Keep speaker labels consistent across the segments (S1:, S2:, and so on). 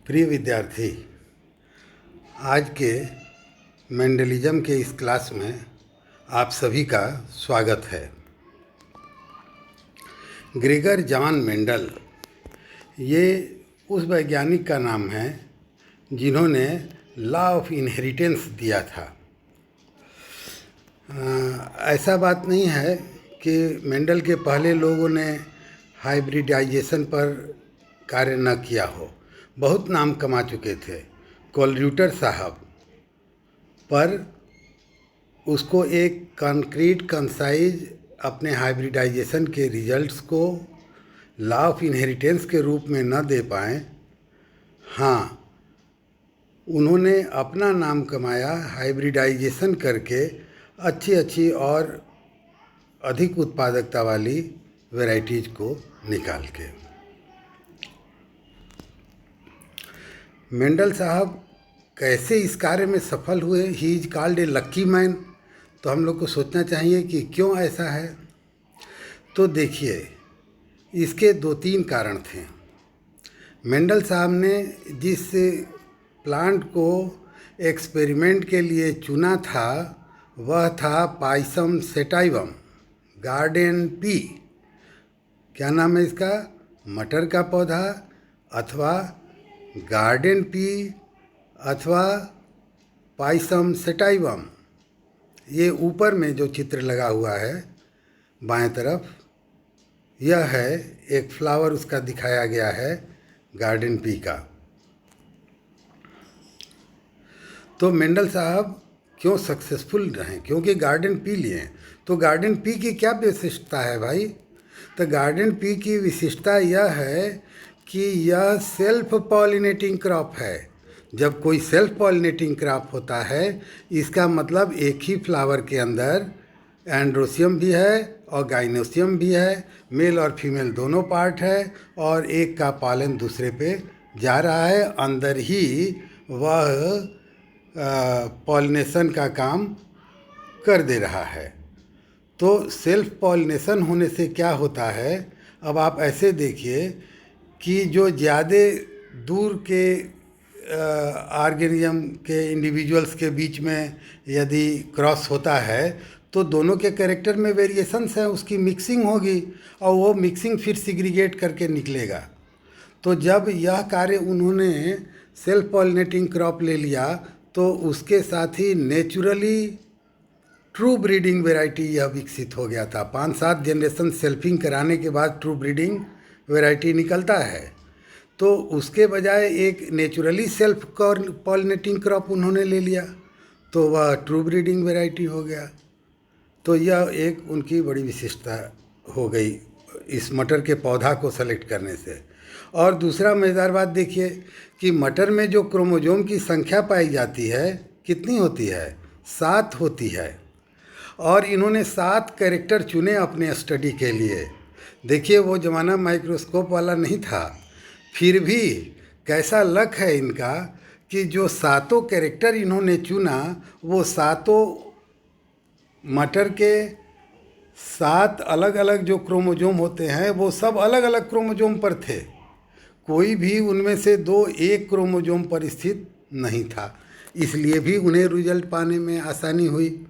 S1: प्रिय विद्यार्थी, आज के मेंडलिज्म के इस क्लास में आप सभी का स्वागत है। ग्रेगर जॉन मेंडल ये उस वैज्ञानिक का नाम है जिन्होंने लॉ ऑफ इनहेरिटेंस दिया था। ऐसा बात नहीं है कि मेंडल के पहले लोगों ने हाइब्रिडाइजेशन पर कार्य न किया हो। बहुत नाम कमा चुके थे। कोलरियूटर साहब, पर उसको एक कंक्रीट कंसाइज अपने हाइब्रिडाइजेशन के रिजल्ट्स को लॉ ऑफ इनहेरिटेंस के रूप में न दे पाए। हाँ, उन्होंने अपना नाम कमाया हाइब्रिडाइजेशन करके अच्छी और अधिक उत्पादकता वाली वैरायटीज़ को निकाल के। मेंडल साहब कैसे इस कार्य में सफल हुए? He is called a lucky man. तो हम लोग को सोचना चाहिए कि क्यों ऐसा है। तो देखिए, इसके 2-3 कारण थे। मेंडल साहब ने जिस प्लांट को एक्सपेरिमेंट के लिए चुना था वह था पाइसम सेटाइवम गार्डन पी। क्या नाम है इसका? मटर का पौधा अथवा गार्डन पी अथवा पाइसम सेटाइवम। ये ऊपर में जो चित्र लगा हुआ है बाएं तरफ, यह है एक फ्लावर उसका दिखाया गया है गार्डन पी का। तो मेंडल साहब क्यों सक्सेसफुल रहे? क्योंकि गार्डन पी लिए। तो गार्डन पी की क्या विशिष्टता है भाई? तो गार्डन पी की विशिष्टता यह है कि यह सेल्फ पॉलिनेटिंग क्रॉप है। जब कोई सेल्फ पॉलिनेटिंग क्रॉप होता है, इसका मतलब एक ही फ्लावर के अंदर एंड्रोसियम भी है और गाइनोसियम भी है, मेल और फीमेल दोनों पार्ट है, और एक का पॉलन दूसरे पे जा रहा है। अंदर ही वह पॉलिनेशन का काम कर दे रहा है। तो सेल्फ पॉलिनेशन होने से क्या होता है? अब आप ऐसे देखिए कि जो ज़्यादा दूर के ऑर्गेनिज्म के इंडिविजुअल्स के बीच में यदि क्रॉस होता है तो दोनों के कैरेक्टर में वेरिएशंस हैं, उसकी मिक्सिंग होगी और वो मिक्सिंग फिर सिग्रीगेट करके निकलेगा। तो जब यह कार्य उन्होंने सेल्फ पॉलिनेटिंग क्रॉप ले लिया तो उसके साथ ही नेचुरली ट्रू ब्रीडिंग वैरायटी यह विकसित हो गया था। 5-7 जनरेशन सेल्फिंग कराने के बाद ट्रू ब्रीडिंग वैरायटी निकलता है। तो उसके बजाय एक नेचुरली सेल्फ पॉलिनेटिंग क्रॉप उन्होंने ले लिया तो वह ट्रू ब्रीडिंग वैरायटी हो गया। तो यह एक उनकी बड़ी विशिष्टता हो गई इस मटर के पौधा को सेलेक्ट करने से। और दूसरा मज़ेदार बात देखिए कि मटर में जो क्रोमोजोम की संख्या पाई जाती है कितनी होती है? 7 होती है। और इन्होंने 7 कैरेक्टर चुने अपने स्टडी के लिए। देखिए, वो ज़माना माइक्रोस्कोप वाला नहीं था, फिर भी कैसा लक है इनका कि जो 7 कैरेक्टर इन्होंने चुना वो 7 मटर के 7 अलग अलग जो क्रोमोजोम होते हैं वो सब अलग अलग क्रोमोजोम पर थे। कोई भी उनमें से 2 एक क्रोमोजोम पर स्थित नहीं था। इसलिए भी उन्हें रिजल्ट पाने में आसानी हुई।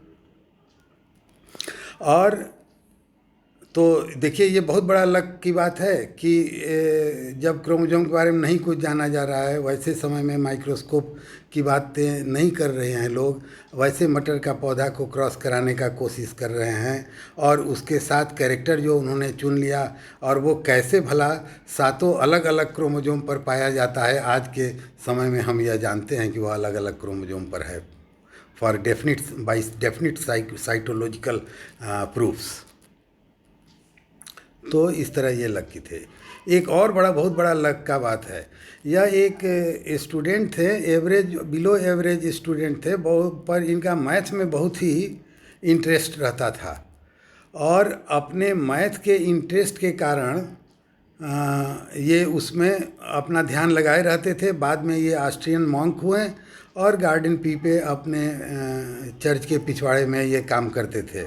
S1: और तो देखिए, ये बहुत बड़ा लक की बात है कि जब क्रोमोजोम के बारे में नहीं कुछ जाना जा रहा है, वैसे समय में माइक्रोस्कोप की बातें नहीं कर रहे हैं लोग, वैसे मटर का पौधा को क्रॉस कराने का कोशिश कर रहे हैं। और उसके 7 कैरेक्टर जो उन्होंने चुन लिया, और वो कैसे भला 7 अलग अलग क्रोमोजोम पर पाया जाता है, आज के समय में हम यह जानते हैं कि वह अलग अलग क्रोमोजोम पर है फॉर डेफिनिट साइटोलॉजिकल प्रूफ्स। तो इस तरह ये लक की थे। एक और बहुत बड़ा लक का बात है। यह एक स्टूडेंट थे, एवरेज बिलो एवरेज स्टूडेंट थे, पर इनका मैथ में बहुत ही इंटरेस्ट रहता था। और अपने मैथ के इंटरेस्ट के कारण ये उसमें अपना ध्यान लगाए रहते थे। बाद में ये ऑस्ट्रियन मॉन्क हुए और गार्डन पी पे अपने चर्च के पिछवाड़े में ये काम करते थे।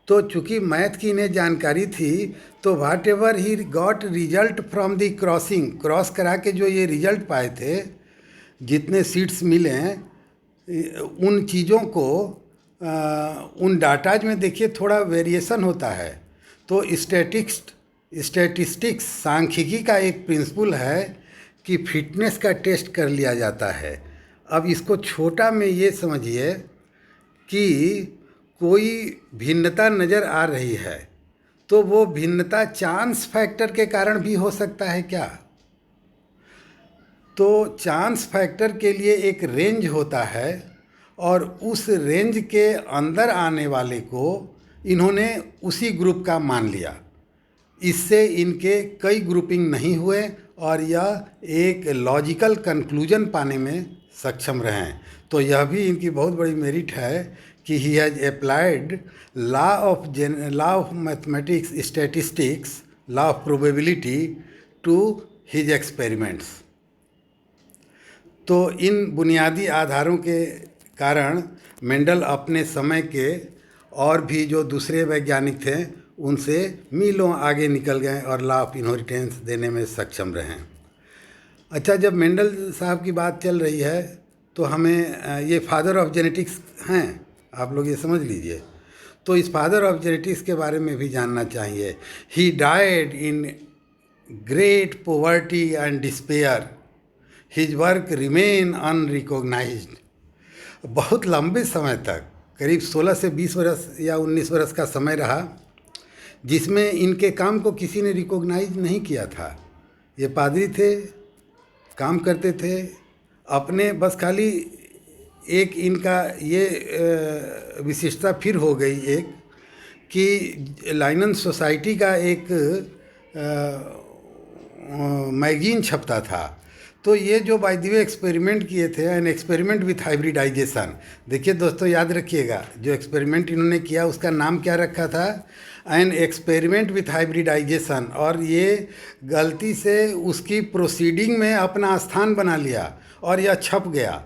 S1: तो चूंकि मैथ की इन्हें जानकारी थी, तो whatever he got result from the crossing, cross करा के जो ये रिजल्ट पाए थे, जितने सीट्स मिले उन चीज़ों को उन डाटाज में देखिए थोड़ा वेरिएशन होता है। तो स्टैटिस्टिक्स सांख्यिकी का एक प्रिंसिपल है कि फिटनेस का टेस्ट कर लिया जाता है। अब इसको छोटा में ये समझिए कि कोई भिन्नता नज़र आ रही है, तो वो भिन्नता चांस फैक्टर के कारण भी हो सकता है क्या? तो चांस फैक्टर के लिए एक रेंज होता है, और उस रेंज के अंदर आने वाले को इन्होंने उसी ग्रुप का मान लिया। इससे इनके कई ग्रुपिंग नहीं हुए और यह एक लॉजिकल कंक्लूजन पाने में सक्षम रहे हैं। तो यह भी इनकी बहुत बड़ी मेरिट है कि he has applied law of mathematics, statistics, law of probability to his experiments. तो इन बुनियादी आधारों के कारण मेंडल अपने समय के और भी जो दूसरे वैज्ञानिक थे उनसे मीलों आगे निकल गए और लॉ ऑफ इनहेरिटेंस देने में सक्षम रहे। अच्छा, जब मेंडल साहब की बात चल रही है तो हमें ये फादर ऑफ जेनेटिक्स हैं, आप लोग ये समझ लीजिए। तो इस फादर ऑफ जेनेटिक्स के बारे में भी जानना चाहिए। ही died in great poverty and despair, his work remain unrecognised. बहुत लंबे समय तक, करीब 16 से 20 वर्ष या 19 वर्ष का समय रहा जिसमें इनके काम को किसी ने रिकॉग्नाइज नहीं किया था। ये पादरी थे, काम करते थे अपने, बस खाली एक इनका ये विशिष्टता फिर हो गई एक कि लाइनन सोसाइटी का एक मैगजीन छपता था। तो ये जो बाय द वे एक्सपेरिमेंट किए थे, एन एक्सपेरिमेंट विथ हाइब्रिडाइजेशन। देखिए दोस्तों, याद रखिएगा, जो एक्सपेरिमेंट इन्होंने किया उसका नाम क्या रखा था? An experiment with hybridisation. और ये गलती से उसकी प्रोसीडिंग में अपना स्थान बना लिया और यह छप गया।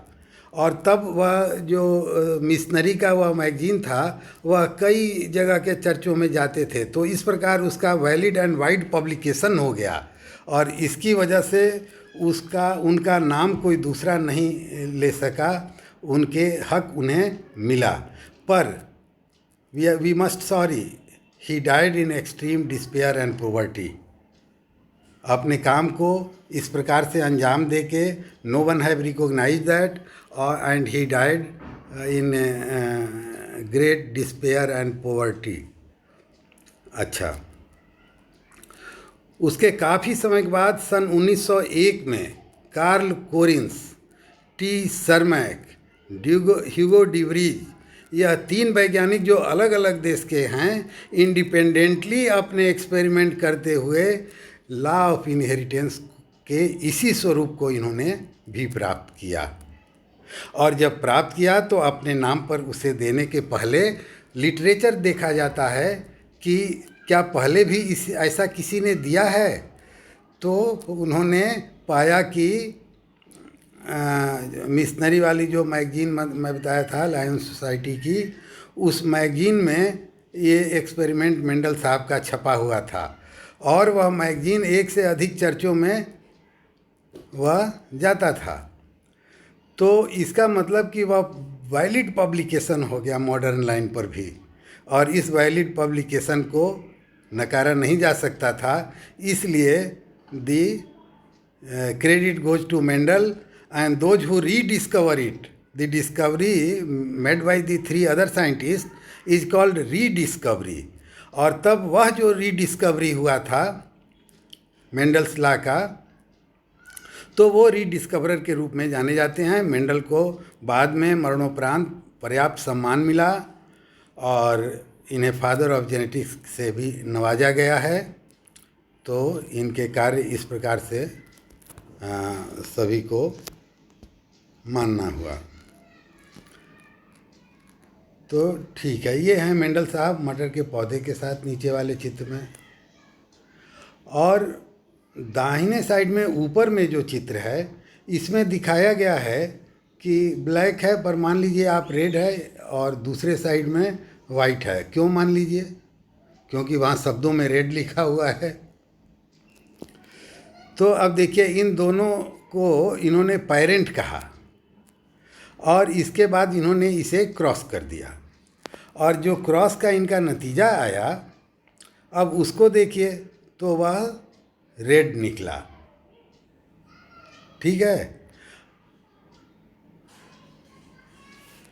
S1: और तब वह जो मिशनरी का वह मैगजीन था वह कई जगह के चर्चों में जाते थे। तो इस प्रकार उसका वैलिड एंड वाइड पब्लिकेशन हो गया और इसकी वजह से उनका नाम कोई दूसरा नहीं ले सका, उनके हक उन्हें मिला। पर we must sorry, he died in extreme despair and poverty. अपने काम को इस प्रकार से अंजाम दे के no one have recognise that and he died in great despair and poverty. अच्छा, उसके काफ़ी समय के बाद सन 1901 में Karl Correns, T Tschermak, Hugo de Vries, यह 3 वैज्ञानिक जो अलग अलग देश के हैं, इंडिपेंडेंटली अपने एक्सपेरिमेंट करते हुए लॉ ऑफ इनहेरिटेंस के इसी स्वरूप को इन्होंने भी प्राप्त किया। और जब प्राप्त किया तो अपने नाम पर उसे देने के पहले लिटरेचर देखा जाता है कि क्या पहले भी ऐसा किसी ने दिया है। तो उन्होंने पाया कि मिशनरी वाली जो मैगजीन मैं बताया था लायन सोसाइटी की, उस मैगजीन में ये एक्सपेरिमेंट मेंडल साहब का छपा हुआ था और वह मैगजीन एक से अधिक चर्चों में वह जाता था। तो इसका मतलब कि वह वैलिड पब्लिकेशन हो गया मॉडर्न लाइन पर भी, और इस वैलिड पब्लिकेशन को नकारा नहीं जा सकता था। इसलिए the credit goes to Mendel and those who rediscover it. The discovery made by the 3 other scientist is called rediscovery. और तब वह जो रीडिस्कवरी हुआ था मेंडल्स लॉ का, तो वो रीडिस्कवरर के रूप में जाने जाते हैं। मेंडल को बाद में मरणोपरांत पर्याप्त सम्मान मिला और इन्हें फादर ऑफ जेनेटिक्स से भी नवाजा गया है। तो इनके कार्य इस प्रकार से सभी को मानना हुआ। तो ठीक है, ये हैं मेंडल साहब मटर के पौधे के साथ नीचे वाले चित्र में। और दाहिने साइड में ऊपर में जो चित्र है इसमें दिखाया गया है कि ब्लैक है, पर मान लीजिए आप रेड है, और दूसरे साइड में वाइट है। क्यों मान लीजिए? क्योंकि वहाँ शब्दों में रेड लिखा हुआ है। तो अब देखिए, इन दोनों को इन्होंने पेरेंट कहा और इसके बाद इन्होंने इसे क्रॉस कर दिया, और जो क्रॉस का इनका नतीजा आया, अब उसको देखिए तो वह रेड निकला। ठीक है,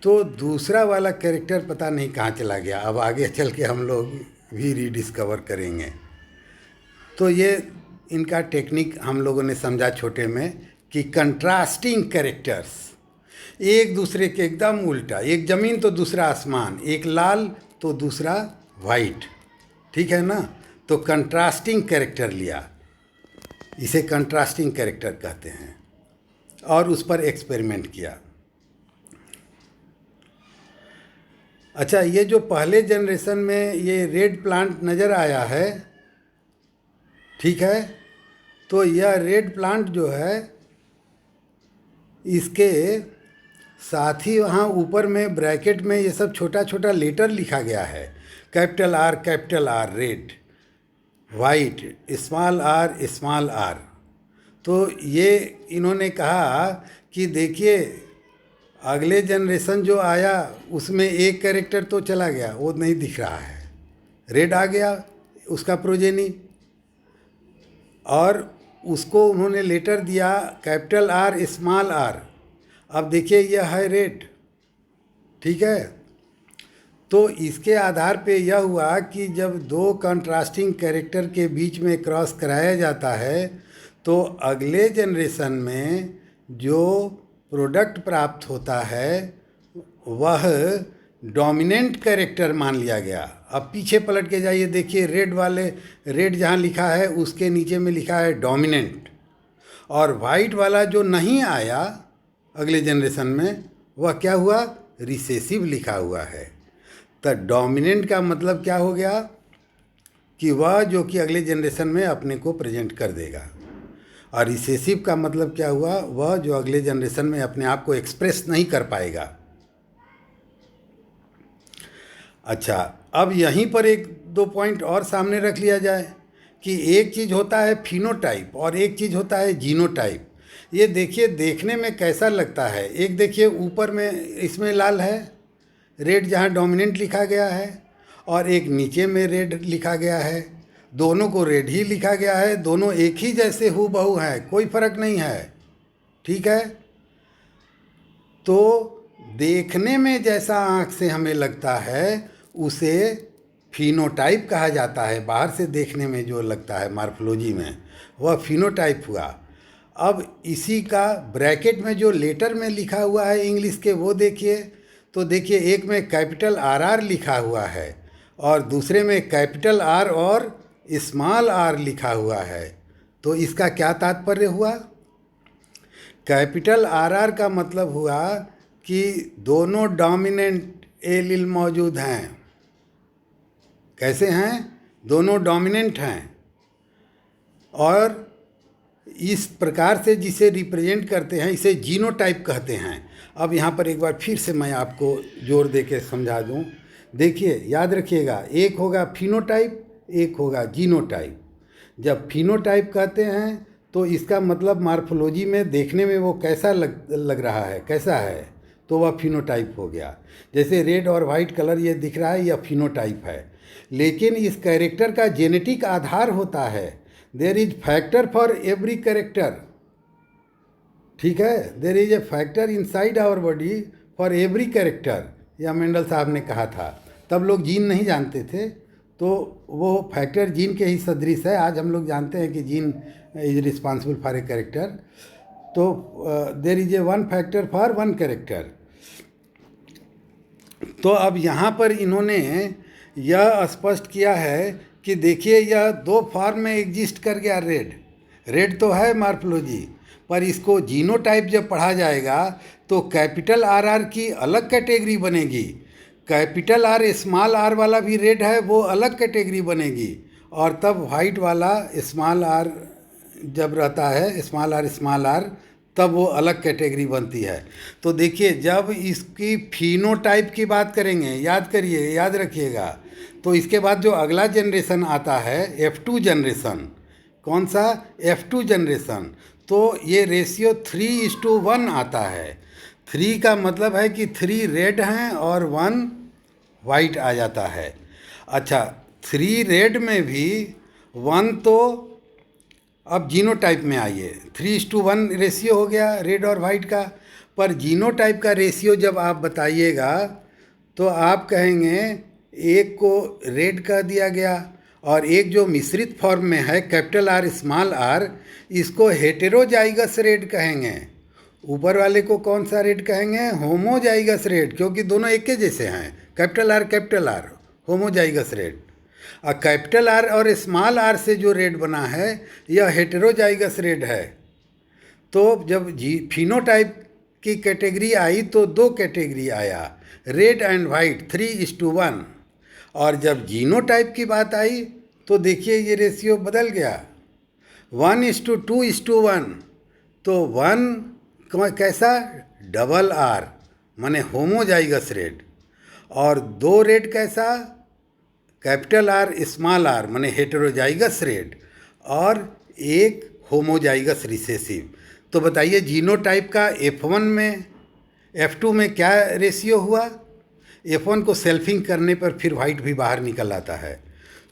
S1: तो दूसरा वाला कैरेक्टर पता नहीं कहाँ चला गया। अब आगे चल के हम लोग भी रीडिस्कवर करेंगे। तो ये इनका टेक्निक हम लोगों ने समझा छोटे में कि कंट्रास्टिंग कैरेक्टर्स, एक दूसरे के एकदम उल्टा, एक ज़मीन तो दूसरा आसमान, एक लाल तो दूसरा वाइट। ठीक है ना? तो कंट्रास्टिंग कैरेक्टर लिया, इसे कंट्रास्टिंग कैरेक्टर कहते हैं, और उस पर एक्सपेरिमेंट किया। अच्छा, ये जो पहले जनरेशन में ये रेड प्लांट नज़र आया है, ठीक है, तो यह रेड प्लांट जो है, इसके साथ ही वहाँ ऊपर में ब्रैकेट में ये सब छोटा छोटा लेटर लिखा गया है, capital R red, white, small R. तो ये इन्होंने कहा कि देखिए, अगले जनरेशन जो आया उसमें एक कैरेक्टर तो चला गया, वो नहीं दिख रहा है, रेड आ गया उसका प्रोजेनी, और उसको उन्होंने लेटर दिया कैपिटल आर स्मॉल आर। अब देखिए, यह है रेड। ठीक है, तो इसके आधार पे यह हुआ कि जब दो कंट्रास्टिंग कैरेक्टर के बीच में क्रॉस कराया जाता है, तो अगले जनरेशन में जो प्रोडक्ट प्राप्त होता है वह डोमिनेंट कैरेक्टर मान लिया गया। अब पीछे पलट के जाइए, देखिए रेड जहाँ लिखा है उसके नीचे में लिखा है डोमिनेंट, और वाइट वाला जो नहीं आया अगले जनरेशन में, वह क्या हुआ? रिसेसिव लिखा हुआ है। तो डोमिनेंट का मतलब क्या हो गया कि वह जो कि अगले जनरेशन में अपने को प्रेजेंट कर देगा, और रिसेसिव का मतलब क्या हुआ? वह जो अगले जनरेशन में अपने आप को एक्सप्रेस नहीं कर पाएगा। अच्छा, अब यहीं पर एक दो पॉइंट और सामने रख लिया जाए कि एक चीज़ होता है फिनोटाइप और एक चीज़ होता है जीनोटाइप। ये देखिए, देखने में कैसा लगता है। एक देखिए, ऊपर में इसमें लाल है, रेड जहाँ डोमिनेंट लिखा गया है, और एक नीचे में रेड लिखा गया है। दोनों को रेड ही लिखा गया है, दोनों एक ही जैसे हूबहू हैं, कोई फर्क नहीं है। ठीक है, तो देखने में जैसा आँख से हमें लगता है उसे फिनोटाइप कहा जाता है। बाहर से देखने में जो लगता है मार्फोलॉजी में, वह फिनोटाइप हुआ। अब इसी का ब्रैकेट में जो लेटर में लिखा हुआ है इंग्लिश के, वो देखिए, तो देखिए, एक में कैपिटल आर लिखा हुआ है और दूसरे में कैपिटल आर और स्मॉल आर लिखा हुआ है। तो इसका क्या तात्पर्य हुआ? कैपिटल आर का मतलब हुआ कि दोनों डोमिनेंट एलील मौजूद हैं। कैसे हैं? दोनों डोमिनेंट हैं, और इस प्रकार से जिसे रिप्रेजेंट करते हैं इसे जीनोटाइप कहते हैं। अब यहाँ पर एक बार फिर से मैं आपको जोर दे के समझा दूँ। देखिए, याद रखिएगा, एक होगा फिनोटाइप, एक होगा जीनोटाइप। जब फिनोटाइप कहते हैं तो इसका मतलब मार्फोलॉजी में देखने में वो कैसा लग रहा है, कैसा है, तो वह फिनोटाइप हो गया। जैसे रेड और वाइट कलर ये दिख रहा है, यह फिनोटाइप है। लेकिन इस कैरेक्टर का जेनेटिक आधार होता है। There is factor for every character. ठीक है, there is a factor inside our body for every character, यह मेंडल साहब ने कहा था। तब लोग जीन नहीं जानते थे, तो वो फैक्टर जीन के ही सदृश है। आज हम लोग जानते हैं कि gene is responsible for a character. तो there is a one factor for one character. तो अब यहाँ पर इन्होंने यह स्पष्ट किया है कि देखिए, यह दो फॉर्म में एग्जिस्ट कर गया। रेड तो है मार्फोलॉजी, पर इसको जीनोटाइप जब पढ़ा जाएगा तो कैपिटल आर की अलग कैटेगरी बनेगी। कैपिटल आर स्मॉल आर वाला भी रेड है, वो अलग कैटेगरी बनेगी। और तब वाइट वाला स्मॉल आर जब रहता है, स्मॉल आर तब वो अलग कैटेगरी बनती है। तो देखिए, जब इसकी फिनोटाइप की बात करेंगे, याद करिए, याद रखिएगा, तो इसके बाद जो अगला जनरेशन आता है F2 जनरेशन, कौन सा? F2 जनरेशन, तो ये रेशियो 3:1 आता है। 3 का मतलब है कि 3 रेड हैं और 1 वाइट आ जाता है। अच्छा, 3 रेड में भी 1 तो अब जीनोटाइप में आइए, 3:1 रेशियो हो गया रेड और वाइट का। पर जीनोटाइप का रेशियो जब आप बताइएगा तो आप कहेंगे एक को रेड कह दिया गया और एक जो मिश्रित फॉर्म में है कैपिटल आर स्मॉल आर, इसको हेटेरोजाइगस रेड कहेंगे। ऊपर वाले को कौन सा रेड कहेंगे? होमोजाइगस रेड, क्योंकि दोनों एक के जैसे हैं, कैपिटल आर होमोजाइगस रेड। और कैपिटल आर और स्मॉल आर से जो रेड बना है यह हेटेरोजाइगस रेड है। तो जब फिनोटाइप की कैटेगरी आई तो 2 कैटेगरी आया, रेड एंड वाइट 3:1। और जब जीनोटाइप की बात आई तो देखिए ये रेशियो बदल गया, 1:2:1। तो 1 कैसा? डबल आर माने होमोजाइगस रेड, और 2 रेड कैसा? कैपिटल आर स्मॉल आर माने हेटेरोजाइगस रेड, और एक होमोजाइगस रिसेसिव। तो बताइए जीनोटाइप का F1 में F2 में क्या रेशियो हुआ? F1 को सेल्फिंग करने पर फिर वाइट भी बाहर निकल आता है।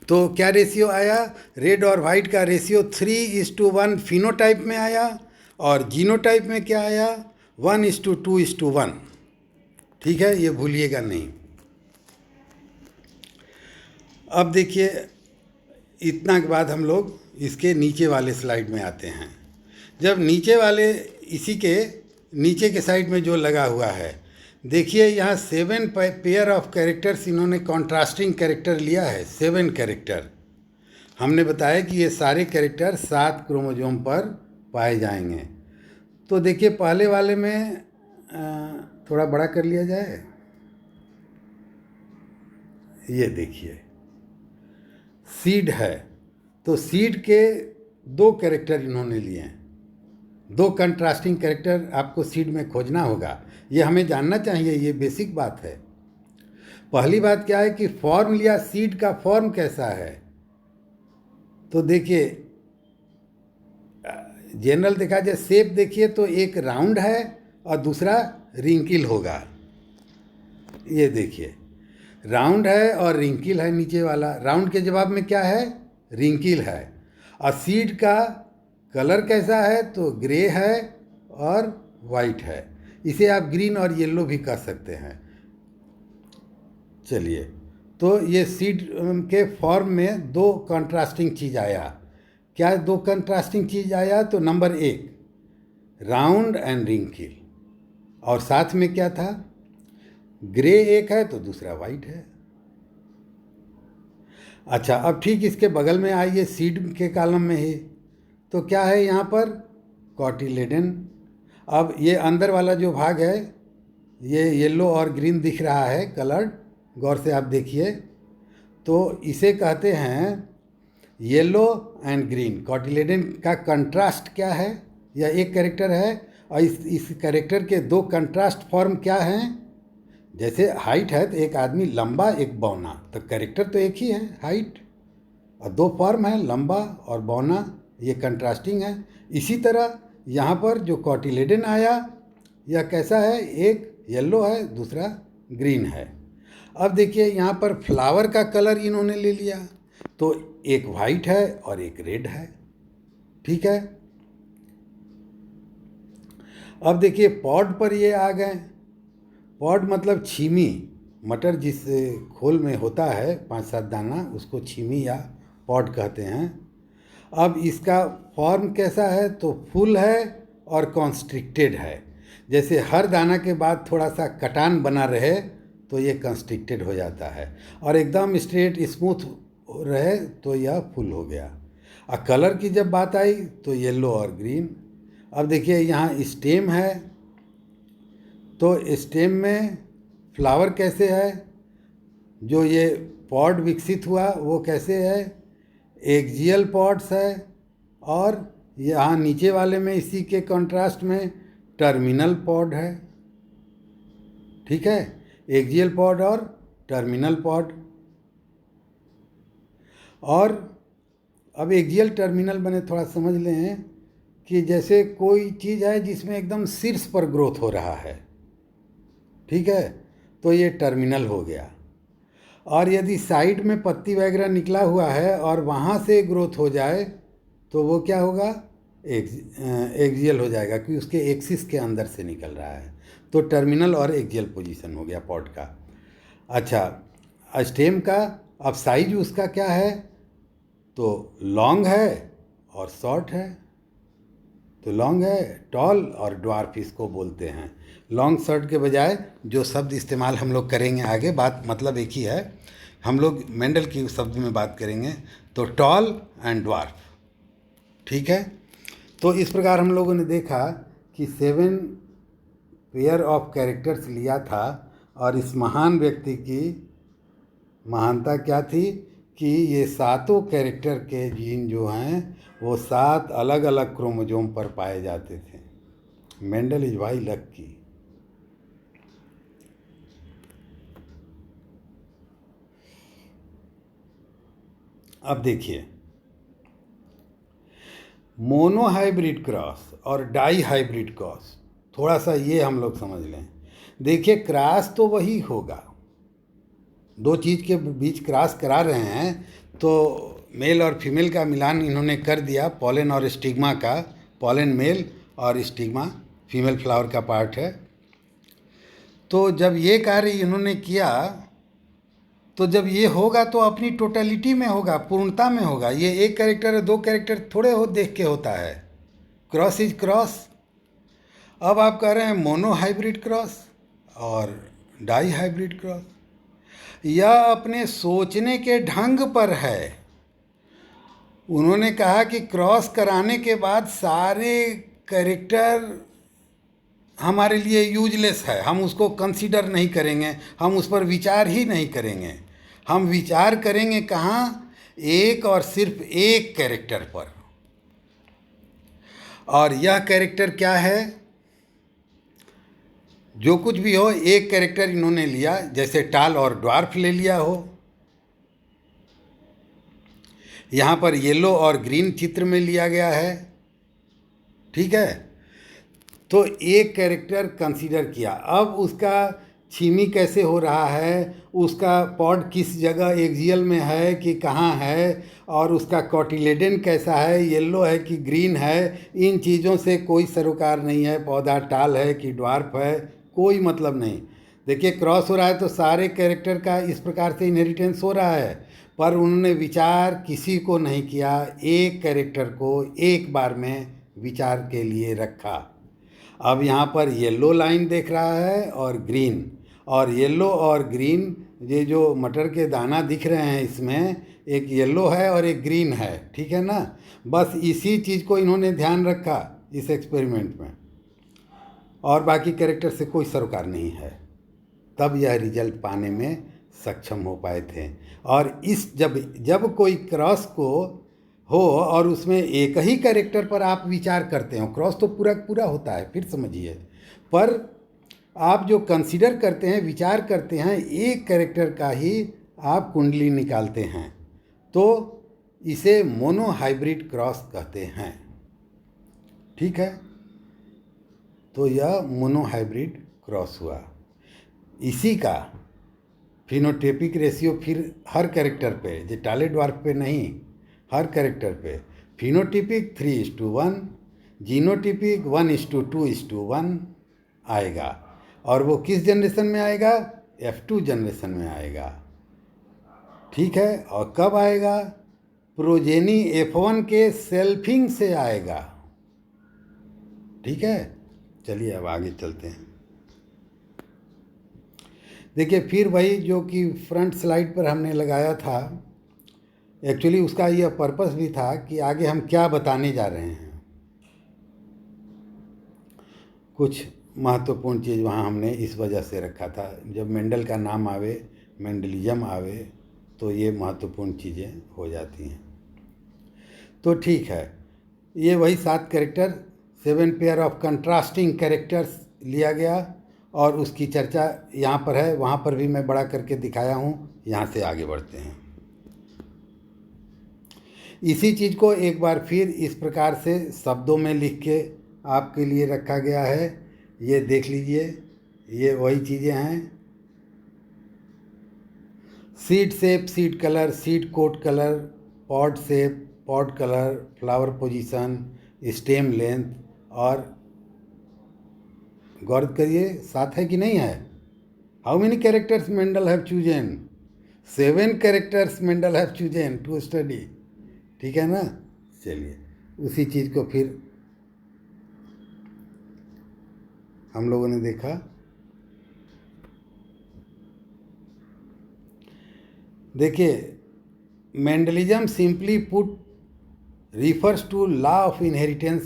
S1: तो क्या रेशियो आया? रेड और वाइट का रेशियो 3:1 फिनोटाइप में आया, और जीनोटाइप में क्या आया? 1:2:1। ठीक है, ये भूलिएगा नहीं। अब देखिए, इतना के बाद हम लोग इसके नीचे वाले स्लाइड में आते हैं। जब नीचे वाले, इसी के नीचे के साइड में जो लगा हुआ है, देखिए यहाँ 7 पेयर ऑफ कैरेक्टर्स इन्होंने कॉन्ट्रास्टिंग कैरेक्टर लिया है। 7 कैरेक्टर हमने बताया कि ये सारे कैरेक्टर 7 क्रोमोसोम पर पाए जाएंगे। तो देखिए पहले वाले में थोड़ा बड़ा कर लिया जाए, ये देखिए सीड है, तो सीड के 2 कैरेक्टर इन्होंने लिए हैं। 2 कंट्रास्टिंग कैरेक्टर आपको सीड में खोजना होगा, ये हमें जानना चाहिए, ये बेसिक बात है। पहली बात क्या है कि फॉर्म लिया, सीड का फॉर्म कैसा है? तो देखिए जनरल देखा जाए, शेप देखिए तो एक राउंड है और दूसरा रिंकिल होगा। ये देखिए राउंड है और रिंकिल है, नीचे वाला राउंड के जवाब में क्या है? रिंकिल है। और सीड का कलर कैसा है? तो ग्रे है और वाइट है। इसे आप ग्रीन और येलो भी कह सकते हैं। चलिए, तो ये सीड के फॉर्म में 2 कंट्रास्टिंग चीज़ आया। क्या 2 कंट्रास्टिंग चीज़ आया? तो नंबर 1 राउंड एंड रिंकिल, और साथ में क्या था? ग्रे एक है तो दूसरा वाइट है। अच्छा, अब ठीक इसके बगल में आइए, सीड के कॉलम में ही तो क्या है यहाँ पर? कॉटिलेडन। अब ये अंदर वाला जो भाग है ये येलो और ग्रीन दिख रहा है कलर्ड, गौर से आप देखिए, तो इसे कहते हैं येलो एंड ग्रीन। कॉटिलेडन का कंट्रास्ट क्या है? यह एक कैरेक्टर है, और इस कैरेक्टर के 2 कंट्रास्ट फॉर्म क्या हैं? जैसे हाइट है तो एक आदमी लंबा एक बौना, तो कैरेक्टर तो एक ही है हाइट, और 2 फॉर्म है लंबा और बौना, ये कंट्रास्टिंग है। इसी तरह यहाँ पर जो कॉटिलेडन आया यह कैसा है? एक येलो है दूसरा ग्रीन है। अब देखिए यहाँ पर फ्लावर का कलर इन्होंने ले लिया, तो एक वाइट है और एक रेड है। ठीक है, अब देखिए पॉड पर ये आ गए। पॉड मतलब छीमी, मटर जिस खोल में होता है 5-7 दाना, उसको छीमी या पॉड कहते हैं। अब इसका फॉर्म कैसा है? तो फुल है और कॉन्स्ट्रिक्टेड है। जैसे हर दाना के बाद थोड़ा सा कटान बना रहे तो ये कंस्ट्रिक्टेड हो जाता है, और एकदम स्ट्रेट स्मूथ रहे तो यह फुल हो गया। और कलर की जब बात आई तो येलो और ग्रीन। अब देखिए यहाँ स्टेम है, तो स्टेम में फ्लावर कैसे है? जो ये पॉड विकसित हुआ वो कैसे है? एक्जियल पॉड्स है और यहाँ नीचे वाले में इसी के कंट्रास्ट में टर्मिनल पॉड है, ठीक है, एक्सियल पॉड और टर्मिनल पॉड। और अब एक्सियल टर्मिनल बने थोड़ा समझ लें कि जैसे कोई चीज़ है जिसमें एकदम शीर्ष पर ग्रोथ हो रहा है, ठीक है, तो ये टर्मिनल हो गया। और यदि साइड में पत्ती वगैरह निकला हुआ है और वहाँ से ग्रोथ हो जाए तो वो क्या होगा, एक्सियल हो जाएगा, क्योंकि उसके एक्सिस के अंदर से निकल रहा है। तो टर्मिनल और एक्सियल पोजीशन हो गया पॉड का। अच्छा, स्टेम का अब साइज उसका क्या है, तो लॉन्ग है और शॉर्ट है। तो लॉन्ग है, टॉल और ड्वार्फ इसको बोलते हैं। लॉन्ग शॉर्ट के बजाय जो शब्द इस्तेमाल हम लोग करेंगे आगे, बात मतलब एक ही है, हम लोग मेंडल की शब्द में बात करेंगे, तो टॉल एंड ड्वार्फ, ठीक है। तो इस प्रकार हम लोगों ने देखा कि 7 पेयर ऑफ कैरेक्टर्स लिया था, और इस महान व्यक्ति की महानता क्या थी कि ये 7 कैरेक्टर के जीन जो हैं वो 7 अलग अलग क्रोमोसोम पर पाए जाते थे। मेंडल इज भाई लकी। अब देखिए, मोनो हाइब्रिड क्रॉस और डाई हाइब्रिड क्रॉस, थोड़ा सा ये हम लोग समझ लें। देखिए, क्रॉस तो वही होगा, दो चीज़ के बीच क्रॉस करा रहे हैं, तो मेल और फीमेल का मिलान इन्होंने कर दिया, पॉलन और स्टिग्मा का। पॉलन मेल और स्टिग्मा फीमेल फ्लावर का पार्ट है। तो जब ये कार्य इन्होंने किया, तो जब ये होगा तो अपनी टोटलिटी में होगा, पूर्णता में होगा। ये एक कैरेक्टर है, 2 कैरेक्टर थोड़े हो देख के होता है। Cross is cross. अब आप कह रहे हैं मोनो हाइब्रिड क्रॉस और डाई हाइब्रिड क्रॉस, यह अपने सोचने के ढंग पर है। उन्होंने कहा कि क्रॉस कराने के बाद सारे कैरेक्टर हमारे लिए यूजलेस है, हम उसको कंसीडर नहीं करेंगे, हम उस पर विचार ही नहीं करेंगे। हम विचार करेंगे कहाँ, एक और सिर्फ एक कैरेक्टर पर। और यह कैरेक्टर क्या है, जो कुछ भी हो, एक कैरेक्टर इन्होंने लिया, जैसे टाल और ड्वार्फ ले लिया हो। यहाँ पर येलो और ग्रीन चित्र में लिया गया है, ठीक है। तो एक कैरेक्टर कंसीडर किया। अब उसका छीमी कैसे हो रहा है, उसका पॉड किस जगह एक्सियल में है कि कहाँ है, और उसका कॉटिलेडन कैसा है, येलो है कि ग्रीन है, इन चीज़ों से कोई सरोकार नहीं है। पौधा टाल है कि ड्वार्फ है, कोई मतलब नहीं। देखिए, क्रॉस हो रहा है तो सारे कैरेक्टर का इस प्रकार से इनहेरिटेंस हो रहा है, पर उन्होंने विचार किसी को नहीं किया, एक कैरेक्टर को एक बार में विचार के लिए रखा। अब यहाँ पर येलो लाइन देख रहा है और ग्रीन, और येलो और ग्रीन, ये जो मटर के दाना दिख रहे हैं इसमें, एक येलो है और एक ग्रीन है, ठीक है ना। बस इसी चीज़ को इन्होंने ध्यान रखा इस एक्सपेरिमेंट में, और बाकी कैरेक्टर से कोई सरोकार नहीं है। तब यह रिजल्ट पाने में सक्षम हो पाए थे। और इस जब कोई क्रॉस को हो और उसमें एक ही कैरेक्टर पर आप विचार करते हो, क्रॉस तो पूरा पूरा होता है, फिर समझिए, पर आप जो कंसीडर करते हैं, विचार करते हैं, एक कैरेक्टर का ही आप कुंडली निकालते हैं, तो इसे मोनो हाइब्रिड क्रॉस कहते हैं, ठीक है। तो यह मोनो हाइब्रिड क्रॉस हुआ। इसी का फिनोटाइपिक रेशियो फिर हर कैरेक्टर पे, जो टाले ड्वार्फ पे नहीं, हर कैरेक्टर पे फिनोटाइपिक 3:1, जीनोटाइपिक 1:2:1 आएगा। और वो किस जनरेशन में आएगा, F2 जनरेशन में आएगा, ठीक है। और कब आएगा, प्रोजेनी F1 के सेल्फिंग से आएगा, ठीक है। चलिए अब आगे चलते हैं। देखिए, फिर वही जो कि फ्रंट स्लाइड पर हमने लगाया था, एक्चुअली उसका यह पर्पस भी था कि आगे हम क्या बताने जा रहे हैं। कुछ महत्वपूर्ण चीज़ वहाँ हमने इस वजह से रखा था, जब मेंडल का नाम आवे, मेंडलिज्म आवे, तो ये महत्वपूर्ण चीज़ें हो जाती हैं। तो ठीक है, ये वही 7 character, 7 pair of contrasting characters लिया गया और उसकी चर्चा यहाँ पर है, वहाँ पर भी मैं बड़ा करके दिखाया हूँ। यहाँ से आगे बढ़ते हैं। इसी चीज़ को एक बार फिर इस प्रकार से शब्दों में लिख के आपके लिए रखा गया है, ये देख लीजिए। ये वही चीज़ें हैं, seed shape, seed colour, seed coat colour, pod shape, pod colour, flower position, stem length. और गौर करिए 7 है कि नहीं है। How many characters Mendel have chosen? 7 characters Mendel have chosen to study. ठीक है ना। चलिए उसी चीज़ को फिर हम लोगों ने देखा। देखिए, Mendelism simply put refers to law of inheritance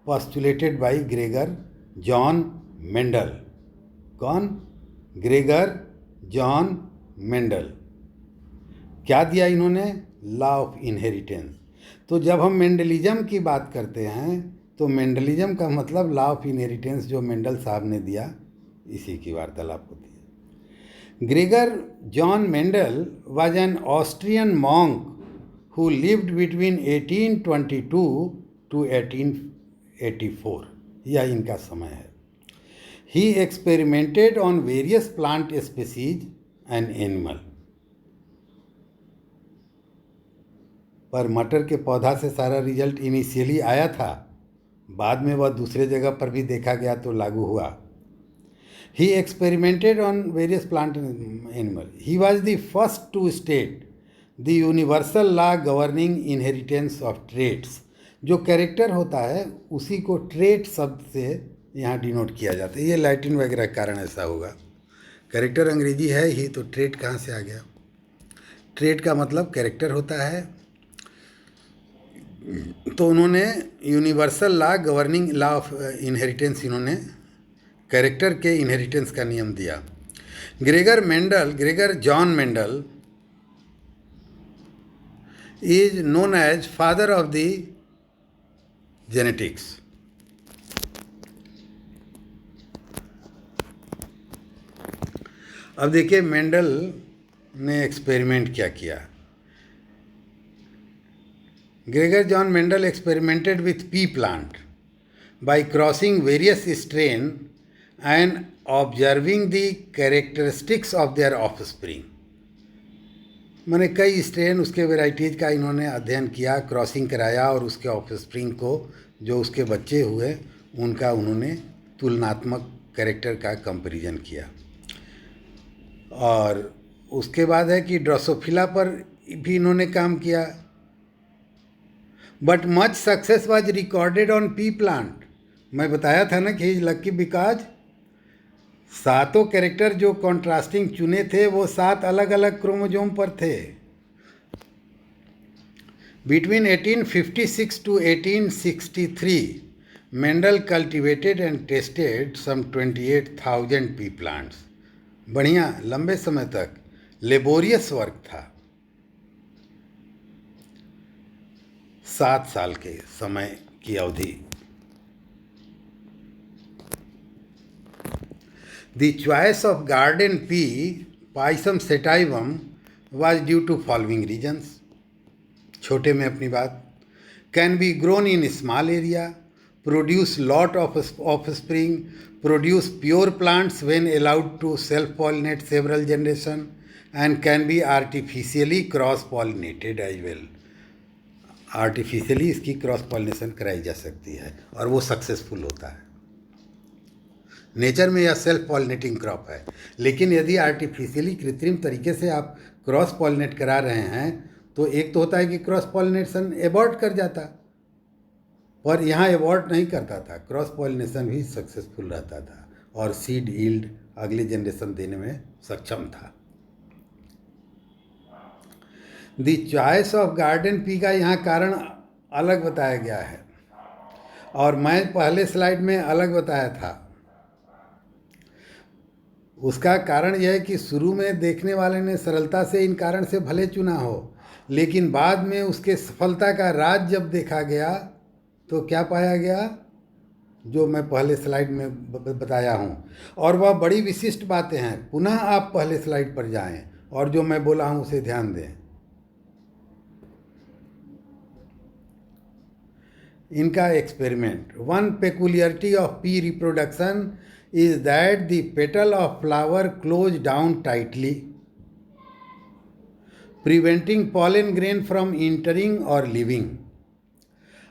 S1: postulated by Gregor John Mendel. कौन? Gregor John Mendel. क्या दिया इन्होंने? Law of inheritance. तो जब हम मेंडलिज्म की बात करते हैं तो मेंडलिज्म का मतलब लॉ ऑफ इनहेरिटेंस जो मेंडल साहब ने दिया, इसी की वार्तालाप होती है। Gregor John Mendel was an Austrian monk who lived between 1822 to 1884। यह इनका समय है। He experimented on various plant species and animal। पर मटर के पौधा से सारा रिजल्ट इनिशियली आया था, बाद में वह दूसरे जगह पर भी देखा गया तो लागू हुआ। He experimented on various plant and animal। He was the first to state the universal law governing inheritance of traits। जो कैरेक्टर होता है उसी को ट्रेट शब्द से यहाँ डिनोट किया जाता है। ये लैटिन वगैरह के कारण ऐसा होगा। कैरेक्टर अंग्रेजी है ही तो ट्रेट कहाँ से आ गया? ट्रेट का मतलब कैरेक्टर होता है। तो उन्होंने universal law governing law of inheritance, इन्होंने कैरेक्टर के इनहेरिटेंस का नियम दिया। Gregor John Mendel is known as father of the genetics। अब देखिए मेंडल ने एक्सपेरिमेंट क्या किया। Gregor John Mendel experimented with P plant by crossing various strain and observing the characteristics of their offspring. मैंने कई स्ट्रेन, उसके varieties का इन्होंने अध्ययन किया, क्रॉसिंग कराया और उसके ऑफस्प्रिंग को, जो उसके बच्चे हुए, उनका उन्होंने तुलनात्मक कैरेक्टर का कंपैरिजन किया। और उसके बाद है कि ड्रोसोफिला पर भी इन्होंने काम किया। But much success was recorded on pea plant. मैं बताया था ना कि लक्की बिकॉज 7 कैरेक्टर जो कॉन्ट्रास्टिंग चुने थे वो 7 अलग अलग क्रोमोजोम पर थे। Between 1856 to 1863 Mendel cultivated and tested some 28,000 pea plants. बढ़िया, लंबे समय तक लेबोरियस वर्क था। 7 साल के समय की अवधि। The choice of garden pea, Pisum sativum, was due to following reasons। छोटे में अपनी बात। Can be grown in small area, produce lot of offspring, produce pure plants when allowed to self-pollinate several generation, and can be artificially cross-pollinated as well। Artificially इसकी cross pollination कराई जा सकती है और वो सक्सेसफुल होता है। नेचर में यह सेल्फ पॉलिनेटिंग क्रॉप है, लेकिन यदि आर्टिफिशियली कृत्रिम तरीके से आप क्रॉस पॉलिनेट करा रहे हैं तो एक तो होता है कि क्रॉस पॉलिनेशन एबॉर्ट कर जाता, पर यहाँ एबॉर्ट नहीं करता था, क्रॉस पॉलिनेशन भी सक्सेसफुल रहता था और सीड यील्ड अगले जनरेशन देने में सक्षम था। The choice of garden pea का यहाँ कारण अलग बताया गया है और मैं पहले स्लाइड में अलग बताया था। उसका कारण यह है कि शुरू में देखने वाले ने सरलता से इन कारण से भले चुना हो, लेकिन बाद में उसके सफलता का राज जब देखा गया तो क्या पाया गया, जो मैं पहले स्लाइड में बताया हूँ। और वह बड़ी विशिष्ट बातें हैं, पुनः आप पहले स्लाइड पर जाएं और जो मैं बोला हूँ उसे ध्यान दें। इनका experiment, one peculiarity of pea reproduction is that the petal of flower close down tightly, preventing pollen grain from entering और लिविंग।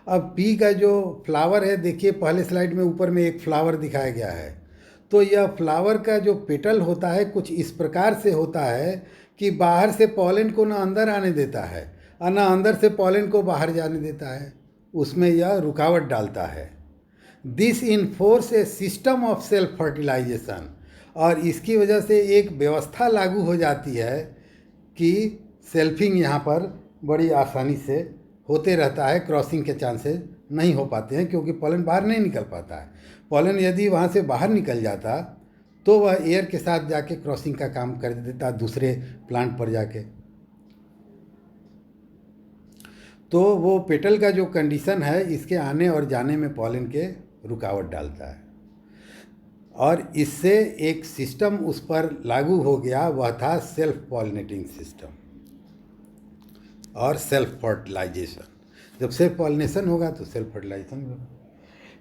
S1: अब पी का जो फ्लावर है, देखिए पहले स्लाइड में ऊपर में एक फ्लावर दिखाया गया है, तो यह फ्लावर का जो पेटल होता है कुछ इस प्रकार से होता है कि बाहर से पॉलन को ना अंदर आने देता है और ना अंदर से पॉलन को बाहर जाने देता है, उसमें यह रुकावट डालता है। This enforce a system of self fertilisation, और इसकी वजह से एक व्यवस्था लागू हो जाती है कि सेल्फिंग यहाँ पर बड़ी आसानी से होते रहता है, क्रॉसिंग के चांसेस नहीं हो पाते हैं क्योंकि पॉलन बाहर नहीं निकल पाता है। पॉलन यदि वहाँ से बाहर निकल जाता तो वह एयर के साथ जाके क्रॉसिंग का काम कर देता दूसरे प्लांट पर जाके। तो वो पेटल का जो कंडीशन है, इसके आने और जाने में पॉलन के रुकावट डालता है, और इससे एक सिस्टम उस पर लागू हो गया, वह था सेल्फ पॉलिनेटिंग सिस्टम और सेल्फ फर्टिलाइजेशन। जब सेल्फ पॉलिनेशन होगा तो सेल्फ फर्टिलाइजेशन होगा।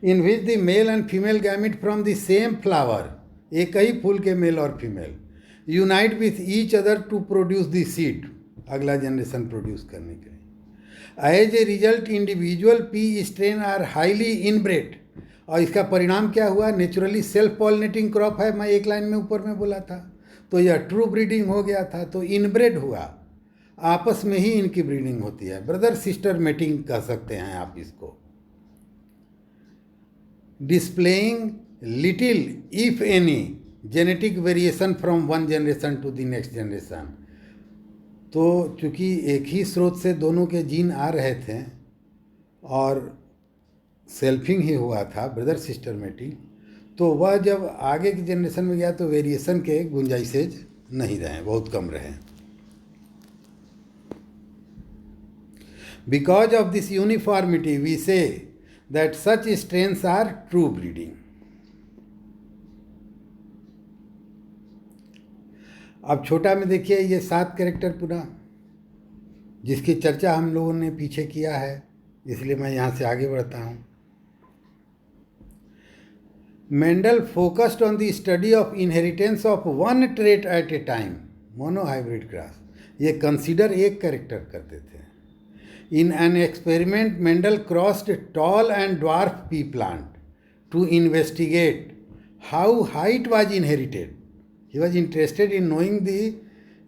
S1: In which the male and female gamete from the same flower, एक ही फूल के मेल और female, unite with each other to produce the seed, अगला जनरेशन प्रोड्यूस करने के लिए। As a result individual pea strain are highly inbred, और इसका परिणाम क्या हुआ, नेचुरली सेल्फ पॉलिनेटिंग क्रॉप है, मैं एक लाइन में ऊपर में बोला था, तो यह ट्रू ब्रीडिंग हो गया था, तो इनब्रेड हुआ, आपस में ही इनकी ब्रीडिंग होती है, ब्रदर सिस्टर मेटिंग कह सकते हैं आप इसको। Displaying little if any genetic variation from one generation to the next generation. तो चूँकि एक ही स्रोत से दोनों के जीन आ रहे थे और सेल्फिंग ही हुआ था, ब्रदर सिस्टर मेटिंग, तो वह जब आगे की जनरेशन में गया तो वेरिएशन के गुंजाइशेज नहीं रहे, बहुत कम रहे। Because of this uniformity, we say that such strains are true breeding. अब छोटा में देखिए ये 7 कैरेक्टर पुनः, जिसकी चर्चा हम लोगों ने पीछे किया है, इसलिए मैं यहाँ से आगे बढ़ता हूँ। Mendel focused on the study of inheritance of one trait at a time, monohybrid cross, ये कंसीडर एक कैरेक्टर करते थे। In an experiment, Mendel crossed tall and dwarf pea plant to investigate how height was inherited. He was interested in knowing the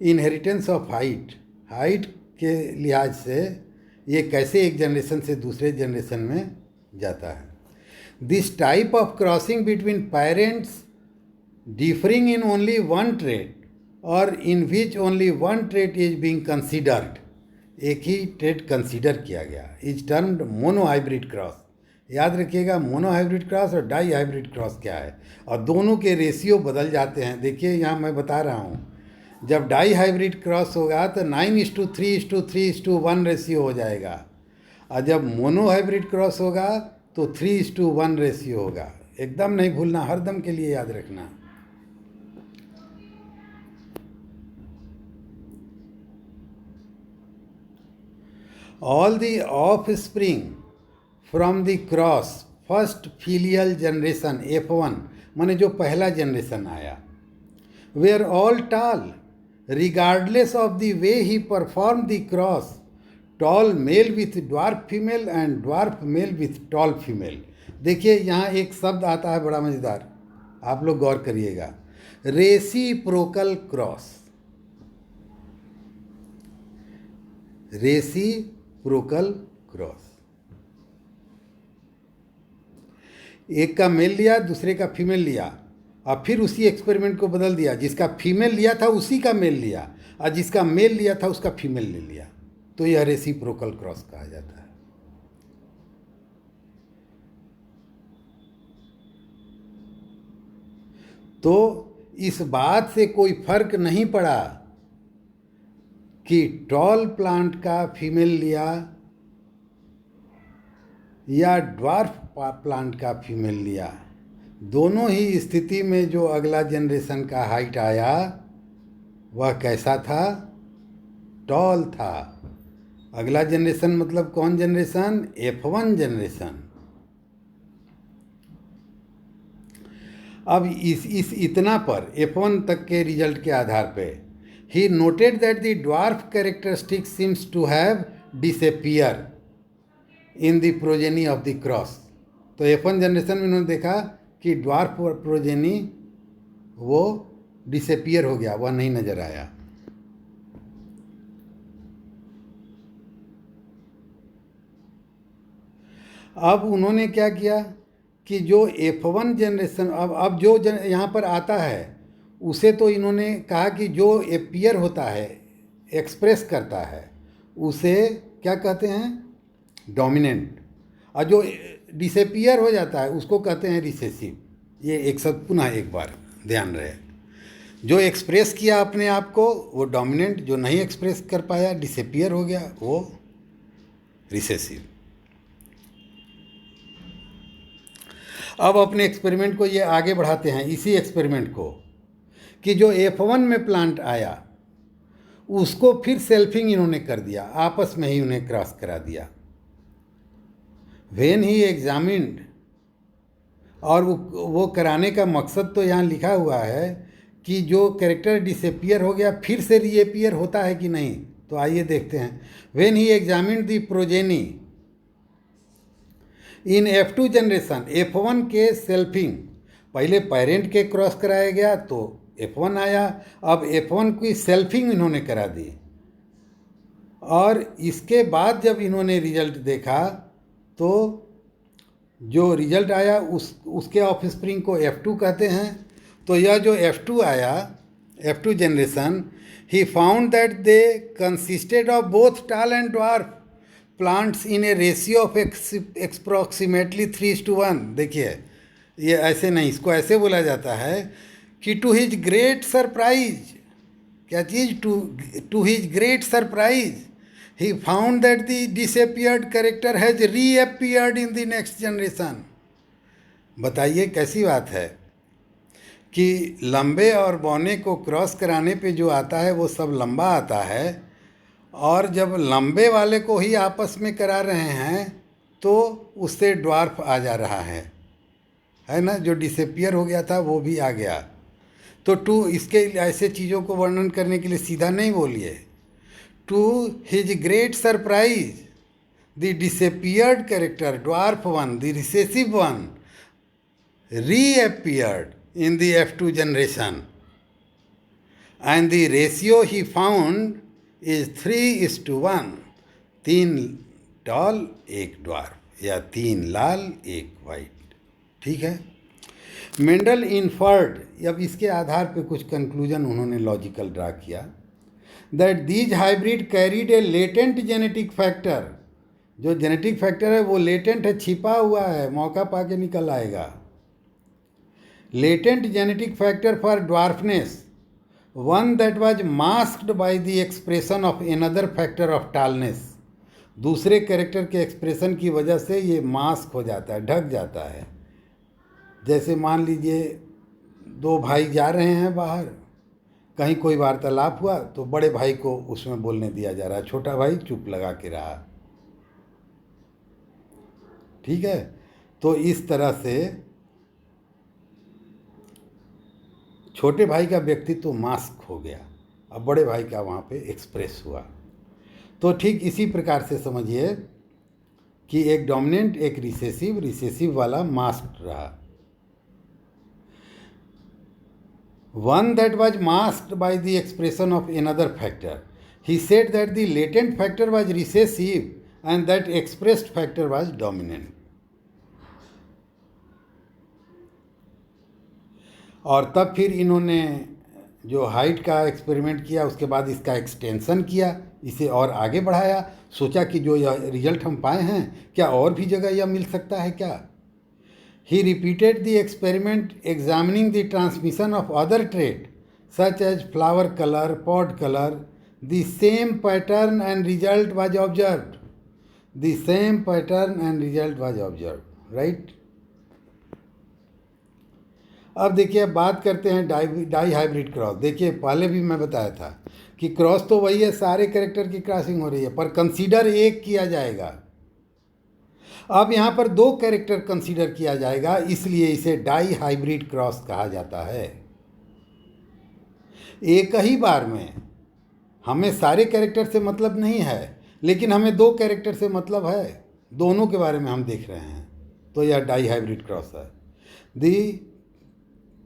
S1: inheritance of height. Height के लिहाज से ये कैसे एक जनरेशन से दूसरे जनरेशन में जाता है. This type of crossing between parents differing in only one trait or in which only one trait is being considered, एक ही ट्रेट कंसीडर किया गया, इज टर्म्ड मोनोहाइब्रिड क्रॉस. याद रखिएगा मोनोहाइब्रिड क्रॉस और डाई हाइब्रिड क्रॉस क्या है, और दोनों के रेशियो बदल जाते हैं. देखिए यहाँ मैं बता रहा हूँ, जब डाई हाइब्रिड क्रॉस होगा तो 9:3:3:1 रेशियो हो जाएगा, और जब मोनोहाइब्रिड क्रॉस होगा तो 3:1 रेशियो होगा. एकदम नहीं भूलना, हरदम के लिए याद रखना. All the offspring from the cross first filial generation F1, माने जो पहला जनरेशन आया, were all tall regardless of the way he performed the cross, tall male with dwarf female and dwarf male with tall female. देखिए यहाँ एक शब्द आता है बड़ा मज़ेदार, आप लोग गौर करिएगा, रेसिप्रोकल क्रॉस. रेसिप्रोकल क्रॉस, एक का मेल लिया दूसरे का फीमेल लिया, और फिर उसी एक्सपेरिमेंट को बदल दिया, जिसका फीमेल लिया था उसी का मेल लिया, और जिसका मेल लिया था उसका फीमेल ले लिया, तो यह रेसिप्रोकल क्रॉस कहा जाता है. तो इस बात से कोई फर्क नहीं पड़ा कि टॉल प्लांट का फीमेल लिया या ड्वार्फ प्लांट का फीमेल लिया, दोनों ही स्थिति में जो अगला जनरेशन का हाइट आया वह कैसा था? टॉल था। अगला जनरेशन मतलब कौन जनरेशन? F1 generation. अब इस इतना पर F1 तक के रिजल्ट के आधार पे ही noted that the dwarf characteristic seems to have disappear in the progeny of the cross. तो F1 जनरेशन में उन्होंने देखा कि ड्वार्फ प्रोजेनी वो डिसअपियर हो गया, वह नहीं नजर आया। अब उन्होंने क्या किया कि जो F1 जनरेशन अब जो यहाँ पर आता है उसे तो इन्होंने कहा कि जो अपीयर होता है, एक्सप्रेस करता है, उसे क्या कहते हैं? डोमिनेंट। और जो डिसअपियर हो जाता है उसको कहते हैं रिसेसिव। ये एक शब्द पुनः एक बार ध्यान रहे, जो एक्सप्रेस किया अपने आप को वो डोमिनेंट, जो नहीं एक्सप्रेस कर पाया, डिसअपियर हो गया, वो रिसेसिव। अब अपने एक्सपेरिमेंट को ये आगे बढ़ाते हैं, इसी एक्सपेरिमेंट को, कि जो F1 में प्लांट आया उसको फिर सेल्फिंग इन्होंने कर दिया, आपस में ही उन्हें क्रॉस करा दिया। व्हेन ही एग्जामिन्ड, और वो कराने का मकसद तो यहाँ लिखा हुआ है कि जो कैरेक्टर डिसअपियर हो गया फिर से रीअपियर होता है कि नहीं। तो आइए देखते हैं। When he examined the progeny in F2 generation, F1 के सेल्फिंग, पहले पेरेंट के क्रॉस कराया गया तो F1 आया, अब F1 की सेल्फिंग इन्होंने करा दी, और इसके बाद जब इन्होंने रिजल्ट देखा तो जो रिजल्ट आया उसके ऑफस्प्रिंग को F2 कहते हैं। तो यह जो F2 आया, F2 generation, he found that they consisted of both tall and dwarf plants in A ratio of approximately 3:1। देखिए, ये ऐसे नहीं, इसको ऐसे बोला जाता है कि टू हिज ग्रेट सरप्राइज, क्या चीज़? To his great surprise he found that the disappeared character has reappeared in the next generation। बताइए कैसी बात है कि लंबे और बौने को क्रॉस कराने पे जो आता है वो सब लंबा आता है, और जब लंबे वाले को ही आपस में करा रहे हैं तो उससे ड्वार्फ आ जा रहा है ना? जो डिसअपियर हो गया था वो भी आ गया। तो इसके ऐसे चीज़ों को वर्णन करने के लिए सीधा नहीं बोलिए। To his great surprise, the disappeared character, dwarf one, the recessive one, reappeared in the F2 generation, and the ratio he found is 3:1, 3 tall 1 dwarf, या 3 लाल 1 वाइट। ठीक है। मेंडल इन्फर्ड, अब इसके आधार पे कुछ कंक्लूजन उन्होंने लॉजिकल ड्रा किया, that these hybrid carried a latent genetic factor। जो जेनेटिक फैक्टर है वो लेटेंट है, छिपा हुआ है, मौका पाके निकल आएगा। Latent genetic factor for dwarfness, one that was masked by the expression of another factor of tallness. दूसरे कैरेक्टर के एक्सप्रेशन की वजह से ये मास्क हो जाता है, ढक जाता है। जैसे मान लीजिए दो भाई जा रहे हैं बाहर, कहीं कोई वार्तालाप हुआ तो बड़े भाई को उसमें बोलने दिया जा रहा है, छोटा भाई चुप लगा के रहा। ठीक है। तो इस तरह से छोटे भाई का व्यक्तित्व मास्क हो गया, अब बड़े भाई का वहाँ पे एक्सप्रेस हुआ। तो ठीक इसी प्रकार से समझिए कि एक डोमिनेंट, एक रिसेसिव, रिसेसिव वाला मास्क रहा। One that was masked by the expression of another factor. He said that the latent factor was recessive and that expressed factor was dominant. और तब फिर इन्होंने जो हाइट का एक्सपेरिमेंट किया उसके बाद इसका एक्सटेंशन किया, इसे और आगे बढ़ाया, सोचा कि जो यह रिजल्ट हम पाए हैं क्या और भी जगह यह मिल सकता है क्या। He repeated the experiment examining the transmission of other traits such as flower color, pod color. The same pattern and result was observed. The same pattern and result was observe, right. अब देखिए, अब बात करते हैं die hybrid cross. देखिए, पहले भी मैं बताया था कि क्रॉस तो वही है, सारे कैरेक्टर की क्रॉसिंग हो रही है, पर कंसीडर एक किया जाएगा। अब यहाँ पर दो कैरेक्टर कंसीडर किया जाएगा, इसलिए इसे डाई हाइब्रिड क्रॉस कहा जाता है। एक ही बार में हमें सारे कैरेक्टर से मतलब नहीं है, लेकिन हमें दो कैरेक्टर से मतलब है, दोनों के बारे में हम देख रहे हैं, तो यह डाई हाइब्रिड क्रॉस है। The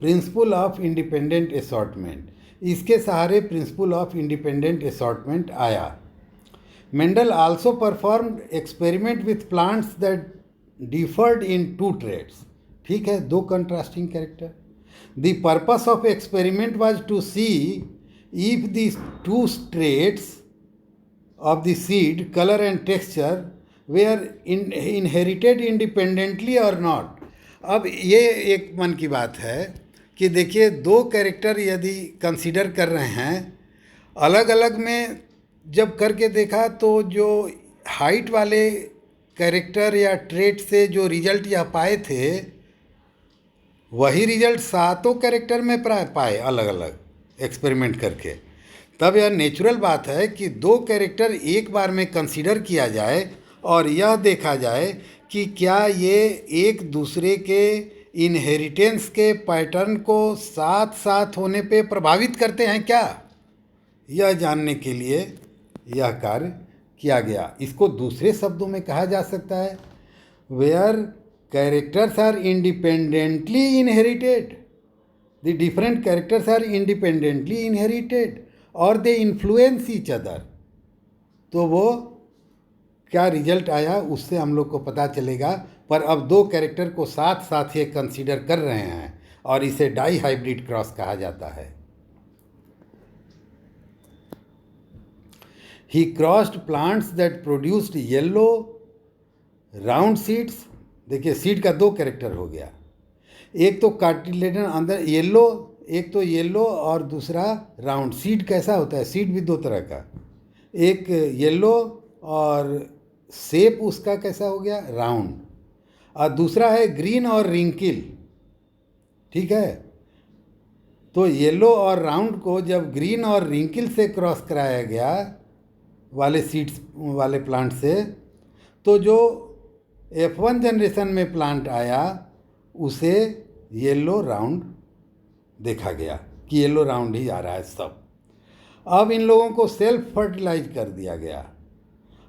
S1: principle of independent assortment, इसके सहारे प्रिंसिपल ऑफ इंडिपेंडेंट असॉर्टमेंट आया। Mendel also performed experiment with plants that differed in two traits. ठीक है, दो contrasting character. The purpose of experiment was to see if the two traits of the seed, color and texture were inherited independently or not। अब ये एक मन की बात है कि देखिए, दो कैरेक्टर यदि कंसीडर कर रहे हैं, अलग अलग में जब करके देखा तो जो हाइट वाले कैरेक्टर या ट्रेट से जो रिजल्ट यह पाए थे, वही रिजल्ट सातों कैरेक्टर में पाए अलग अलग एक्सपेरिमेंट करके। तब यह नेचुरल बात है कि दो कैरेक्टर एक बार में कंसीडर किया जाए और यह देखा जाए कि क्या ये एक दूसरे के इनहेरिटेंस के पैटर्न को साथ साथ होने पे प्रभावित करते हैं क्या, यह जानने के लिए यह कार्य किया गया। इसको दूसरे शब्दों में कहा जा सकता है, where characters are independently inherited, the different characters are independently inherited और दे इन्फ्लुएंस ईच अदर। तो वो क्या रिजल्ट आया उससे हम लोग को पता चलेगा। पर अब दो कैरेक्टर को साथ साथ ये कंसीडर कर रहे हैं और इसे डाई हाइब्रिड क्रॉस कहा जाता है। He crossed plants that produced yellow round seeds. देखिए, सीड का दो कैरेक्टर हो गया, एक तो कार्टिलेडन अंदर येलो, एक तो येलो और दूसरा राउंड। सीड कैसा होता है, सीड भी दो तरह का, एक येलो और शेप उसका कैसा हो गया, राउंड, और दूसरा है ग्रीन और रिंकिल। ठीक है, तो येलो और राउंड को जब ग्रीन और रिंकिल से क्रॉस कराया गया वाले सीड्स वाले प्लांट से, तो जो F1 जनरेशन में प्लांट आया उसे येलो राउंड देखा गया कि येलो राउंड ही आ रहा है सब। अब इन लोगों को सेल्फ फर्टिलाइज कर दिया गया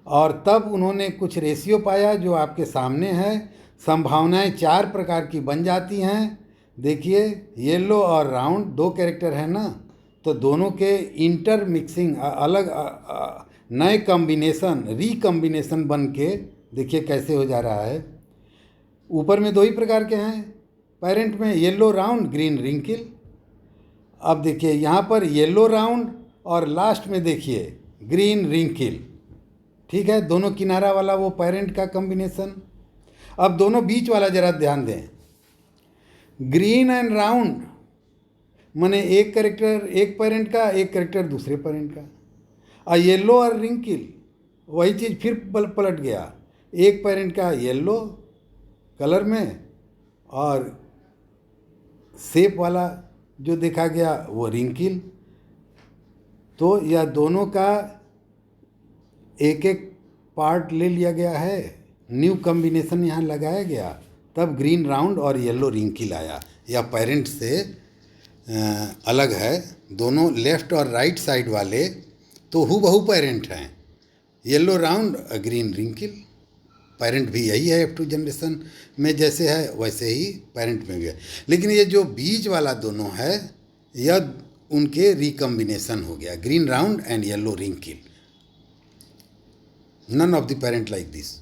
S1: और तब उन्होंने कुछ रेशियो पाया जो आपके सामने है। संभावनाएं चार प्रकार की बन जाती हैं। देखिए, येलो और राउंड दो कैरेक्टर है ना, तो दोनों के इंटर मिक्सिंग अलग नए कॉम्बिनेशन रिकॉम्बिनेशन बन के देखिए कैसे हो जा रहा है। ऊपर में दो ही प्रकार के हैं, पेरेंट में येलो राउंड ग्रीन रिंकिल। अब देखिए यहाँ पर येलो राउंड और लास्ट में देखिए ग्रीन रिंकिल। ठीक है, दोनों किनारा वाला वो पेरेंट का कॉम्बिनेशन। अब दोनों बीच वाला जरा ध्यान दें, ग्रीन एंड राउंड माने एक कैरेक्टर एक पेरेंट का, एक कैरेक्टर दूसरे पेरेंट का। और येलो और रिंकिल वही चीज़ फिर पलट गया, एक पेरेंट का येलो कलर में और शेप वाला जो देखा गया वो रिंकिल। तो यह दोनों का एक एक पार्ट ले लिया गया है, न्यू कॉम्बिनेशन यहाँ लगाया गया, तब ग्रीन राउंड और येलो रिंकिल आया। यह पेरेंट से अलग है। दोनों लेफ्ट और राइट साइड वाले तो हूबहू पेरेंट हैं, येलो राउंड ग्रीन रिंकिल। पेरेंट भी यही है, F2 जनरेशन में जैसे है वैसे ही पेरेंट में भी है। लेकिन ये जो बीच वाला दोनों है यह उनके रिकॉम्बिनेशन हो गया, green round and yellow wrinkle. None of the parent like this.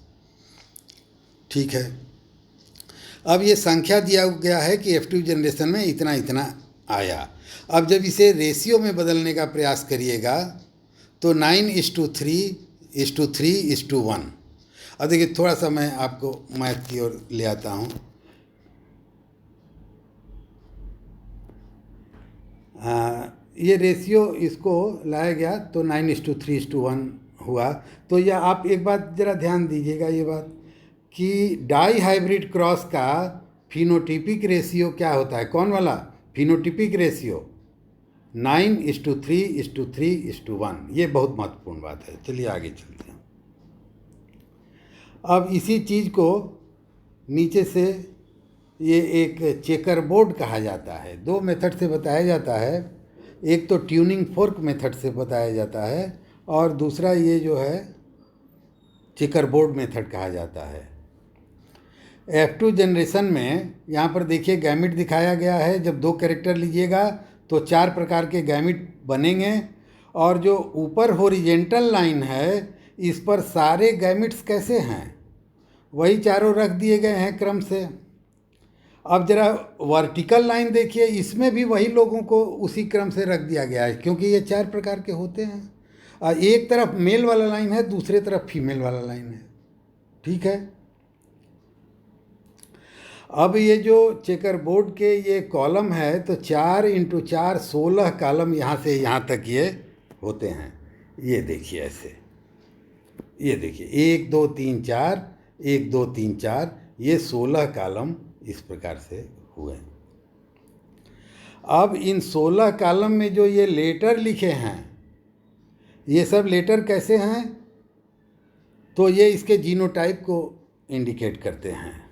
S1: ठीक है, अब ये संख्या दिया गया है कि F2 जनरेशन में इतना इतना आया। अब जब इसे रेशियो में बदलने का प्रयास करिएगा तो 9:3:3:1। अब देखिए, थोड़ा सा मैं आपको मैथ की ओर ले आता हूँ। ये रेशियो इसको लाया गया तो 9:3:1 हुआ। तो यह आप एक बात ज़रा ध्यान दीजिएगा, ये बात कि डाई हाइब्रिड क्रॉस का फिनोटिपिक रेशियो क्या होता है, कौन वाला फिनोटिपिक रेशियो 9:3:3:1। ये बहुत महत्वपूर्ण बात है। चलिए आगे चलते हैं। अब इसी चीज़ को नीचे से ये एक चेकर बोर्ड कहा जाता है। दो मेथड से बताया जाता है, एक तो ट्यूनिंग फोर्क मेथड से बताया जाता है और दूसरा ये जो है चेकर बोर्ड मेथड कहा जाता है। F2 जनरेशन में यहाँ पर देखिए गैमिट दिखाया गया है। जब दो कैरेक्टर लीजिएगा तो 4 प्रकार के गैमिट बनेंगे और जो ऊपर हॉरिजेंटल लाइन है इस पर सारे गैमिट्स कैसे हैं, वही चारों रख दिए गए हैं क्रम से। अब जरा वर्टिकल लाइन देखिए, इसमें भी वही लोगों को उसी क्रम से रख दिया गया है क्योंकि ये 4 प्रकार के होते हैं। एक तरफ मेल वाला लाइन है, दूसरे तरफ फीमेल वाला लाइन है। ठीक है। अब ये जो चेकर बोर्ड के ये कॉलम है तो 4x4 16 कॉलम यहाँ से यहाँ तक ये होते हैं। ये देखिए ऐसे, ये देखिए 1 2 3 4 1 2 3 4, ये 16 कॉलम इस प्रकार से हुए। अब इन 16 कॉलम में जो ये लेटर लिखे हैं, ये सब लेटर कैसे हैं, तो ये इसके जीनोटाइप को इंडिकेट करते हैं।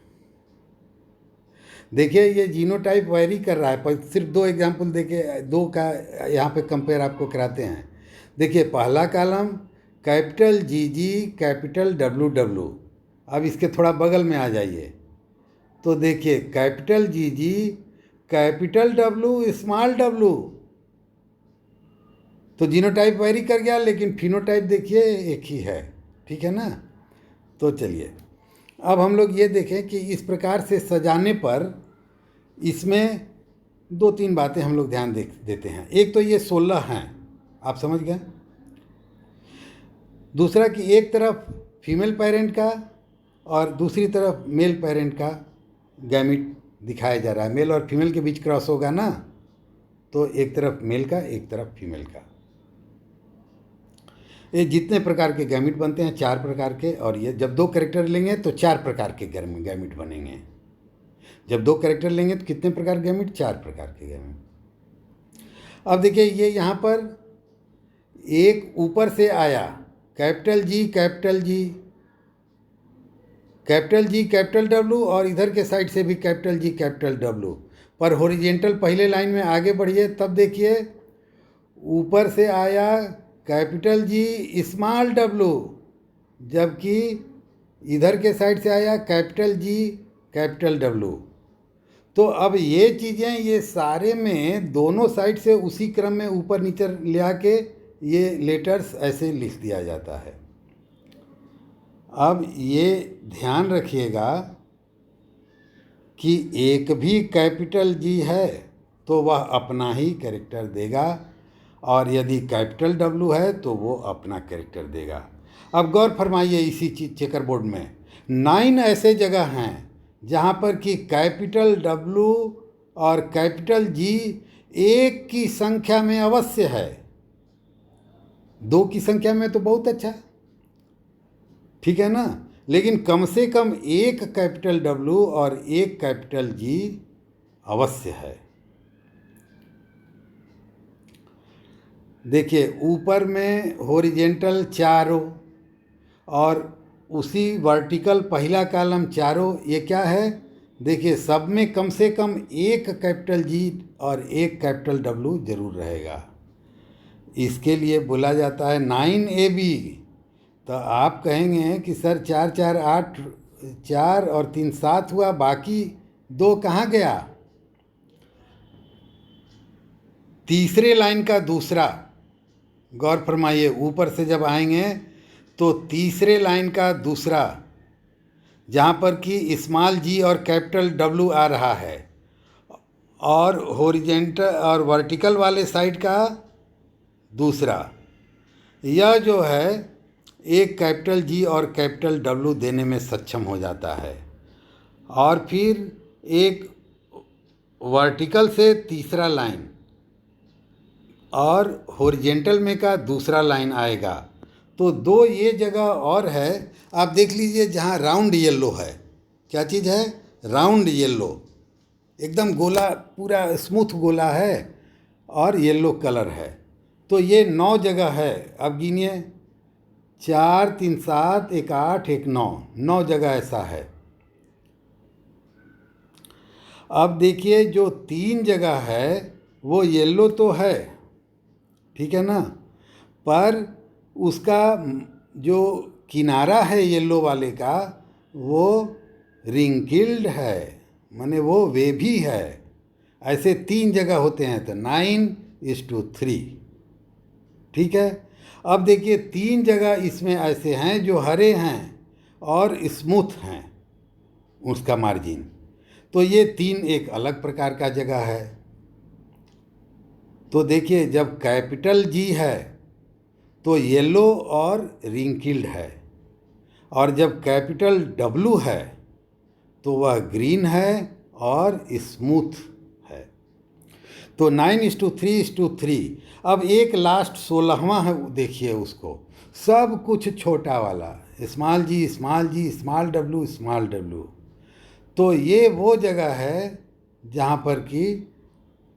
S1: देखिए ये जीनोटाइप वैरी कर रहा है, पर सिर्फ 2 एग्जाम्पल देके 2 का यहाँ पे कंपेयर आपको कराते हैं। देखिए पहला column capital GG capital WW। अब इसके थोड़ा बगल में आ जाइए तो देखिए capital GG capital W small w। तो जीनोटाइप वैरी कर गया लेकिन फिनोटाइप देखिए एक ही है। ठीक है ना। तो चलिए अब हम लोग ये देखें कि इस प्रकार से सजाने पर इसमें 2-3 बातें हम लोग ध्यान देते हैं। एक तो ये 16 हैं, आप समझ गए। दूसरा कि एक तरफ फीमेल पेरेंट का और दूसरी तरफ मेल पेरेंट का गैमिट दिखाया जा रहा है। मेल और फीमेल के बीच क्रॉस होगा ना, तो एक तरफ मेल का एक तरफ फीमेल का। ये जितने प्रकार के गैमिट बनते हैं 4 प्रकार के, और ये जब 2 कैरेक्टर लेंगे तो 4 प्रकार के गैमिट बनेंगे। जब 2 कैरेक्टर लेंगे तो कितने प्रकार गैमिट, 4 प्रकार के गैमिट। अब देखिए ये यहाँ पर एक ऊपर से आया capital G capital G capital G capital W, और इधर के साइड से भी कैपिटल G कैपिटल W। पर हॉरिजेंटल पहले लाइन में आगे बढ़िए तब देखिए ऊपर से आया कैपिटल G स्मॉल w, जबकि इधर के साइड से आया कैपिटल G कैपिटल W। तो अब ये चीज़ें ये सारे में दोनों साइड से उसी क्रम में ऊपर नीचे ले आके ये लेटर्स ऐसे लिख दिया जाता है। अब ये ध्यान रखिएगा कि एक भी कैपिटल G है तो वह अपना ही कैरेक्टर देगा, और यदि कैपिटल W है तो वो अपना कैरेक्टर देगा। अब गौर फरमाइए इसी चेकर बोर्ड में 9 ऐसे जगह हैं जहाँ पर कि कैपिटल W और कैपिटल G एक की संख्या में अवश्य है। 2 की संख्या में तो बहुत अच्छा, ठीक है ना, लेकिन कम से कम एक कैपिटल W और एक कैपिटल G अवश्य है। देखिए ऊपर में हॉरिजेंटल 4 और उसी वर्टिकल पहला कॉलम 4, ये क्या है, देखिए सब में कम से कम एक कैपिटल G और एक कैपिटल W जरूर रहेगा। इसके लिए बोला जाता है 9AB। तो आप कहेंगे कि सर 4 4 8 4 और 3 7 हुआ, बाकी 2 कहाँ गया। तीसरे लाइन का दूसरा, गौर फरमाइए ऊपर से जब आएंगे तो तीसरे लाइन का दूसरा, जहाँ पर कि स्मॉल G और कैपिटल W आ रहा है, और हॉरिजेंटल और वर्टिकल वाले साइड का दूसरा, यह जो है एक कैपिटल G और कैपिटल W देने में सक्षम हो जाता है। और फिर एक वर्टिकल से तीसरा लाइन और हॉरिजेंटल में का दूसरा लाइन आएगा, तो दो ये जगह और है, आप देख लीजिए, जहाँ राउंड येलो है। क्या चीज़ है? राउंड येलो, एकदम गोला, पूरा स्मूथ गोला है और येलो कलर है। तो ये 9 जगह है। अब गिनिए, 4 3 7 1 8 1 9, 9 जगह ऐसा है। अब देखिए, जो 3 जगह है वो येलो तो है, ठीक है ना, पर उसका जो किनारा है येलो वाले का वो रिंकिल्ड है, माने वो वेवी है। ऐसे 3 जगह होते हैं, तो 9:3, ठीक है। अब देखिए, 3 जगह इसमें ऐसे हैं जो हरे हैं और स्मूथ हैं उसका मार्जिन, तो ये 3 एक अलग प्रकार का जगह है। तो देखिए, जब कैपिटल जी है तो येलो और रिंकिल्ड है, और जब कैपिटल डब्लू है तो वह ग्रीन है और स्मूथ है। तो 9:3:3। अब एक लास्ट 16वां है, देखिए उसको, सब कुछ छोटा वाला, स्मॉल जी स्मॉल जी स्मॉल डब्लू। तो ये वो जगह है जहाँ पर कि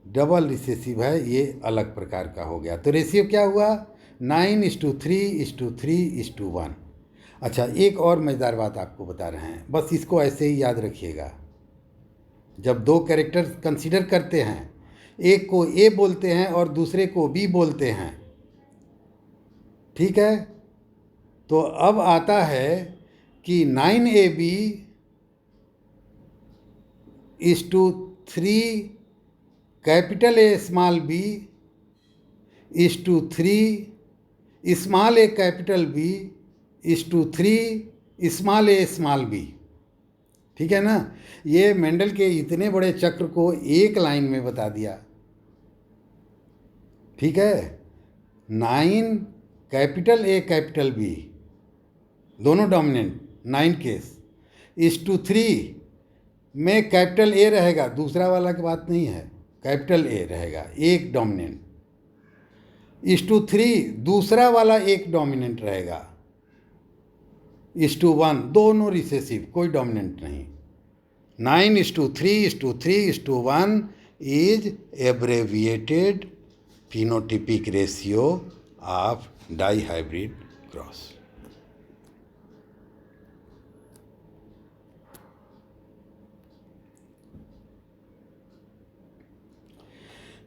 S1: डबल रिसेसिव है, ये अलग प्रकार का हो गया। तो रेशियो क्या हुआ? 9:3:3:1। अच्छा, एक और मज़ेदार बात आपको बता रहे हैं, बस इसको ऐसे ही याद रखिएगा। जब दो कैरेक्टर कंसीडर करते हैं, एक को ए बोलते हैं और दूसरे को बी बोलते हैं, ठीक है, तो अब आता है कि 9AB:3 capital A small B /3 small A capital B /3 small A small B, ठीक है ना। ये मेंडल के इतने बड़े चक्र को एक लाइन में बता दिया, ठीक है। 9 कैपिटल ए कैपिटल बी दोनों डोमिनेंट 9 केस /3 में कैपिटल ए रहेगा, दूसरा वाला की बात नहीं है, कैपिटल ए रहेगा एक डोमिनेंट, /3 दूसरा वाला एक डोमिनेंट रहेगा, /1 दोनों रिसेसिव, कोई डोमिनेंट नहीं। 9:3:3:1 is abbreviated phenotypic ratio of dihybrid cross.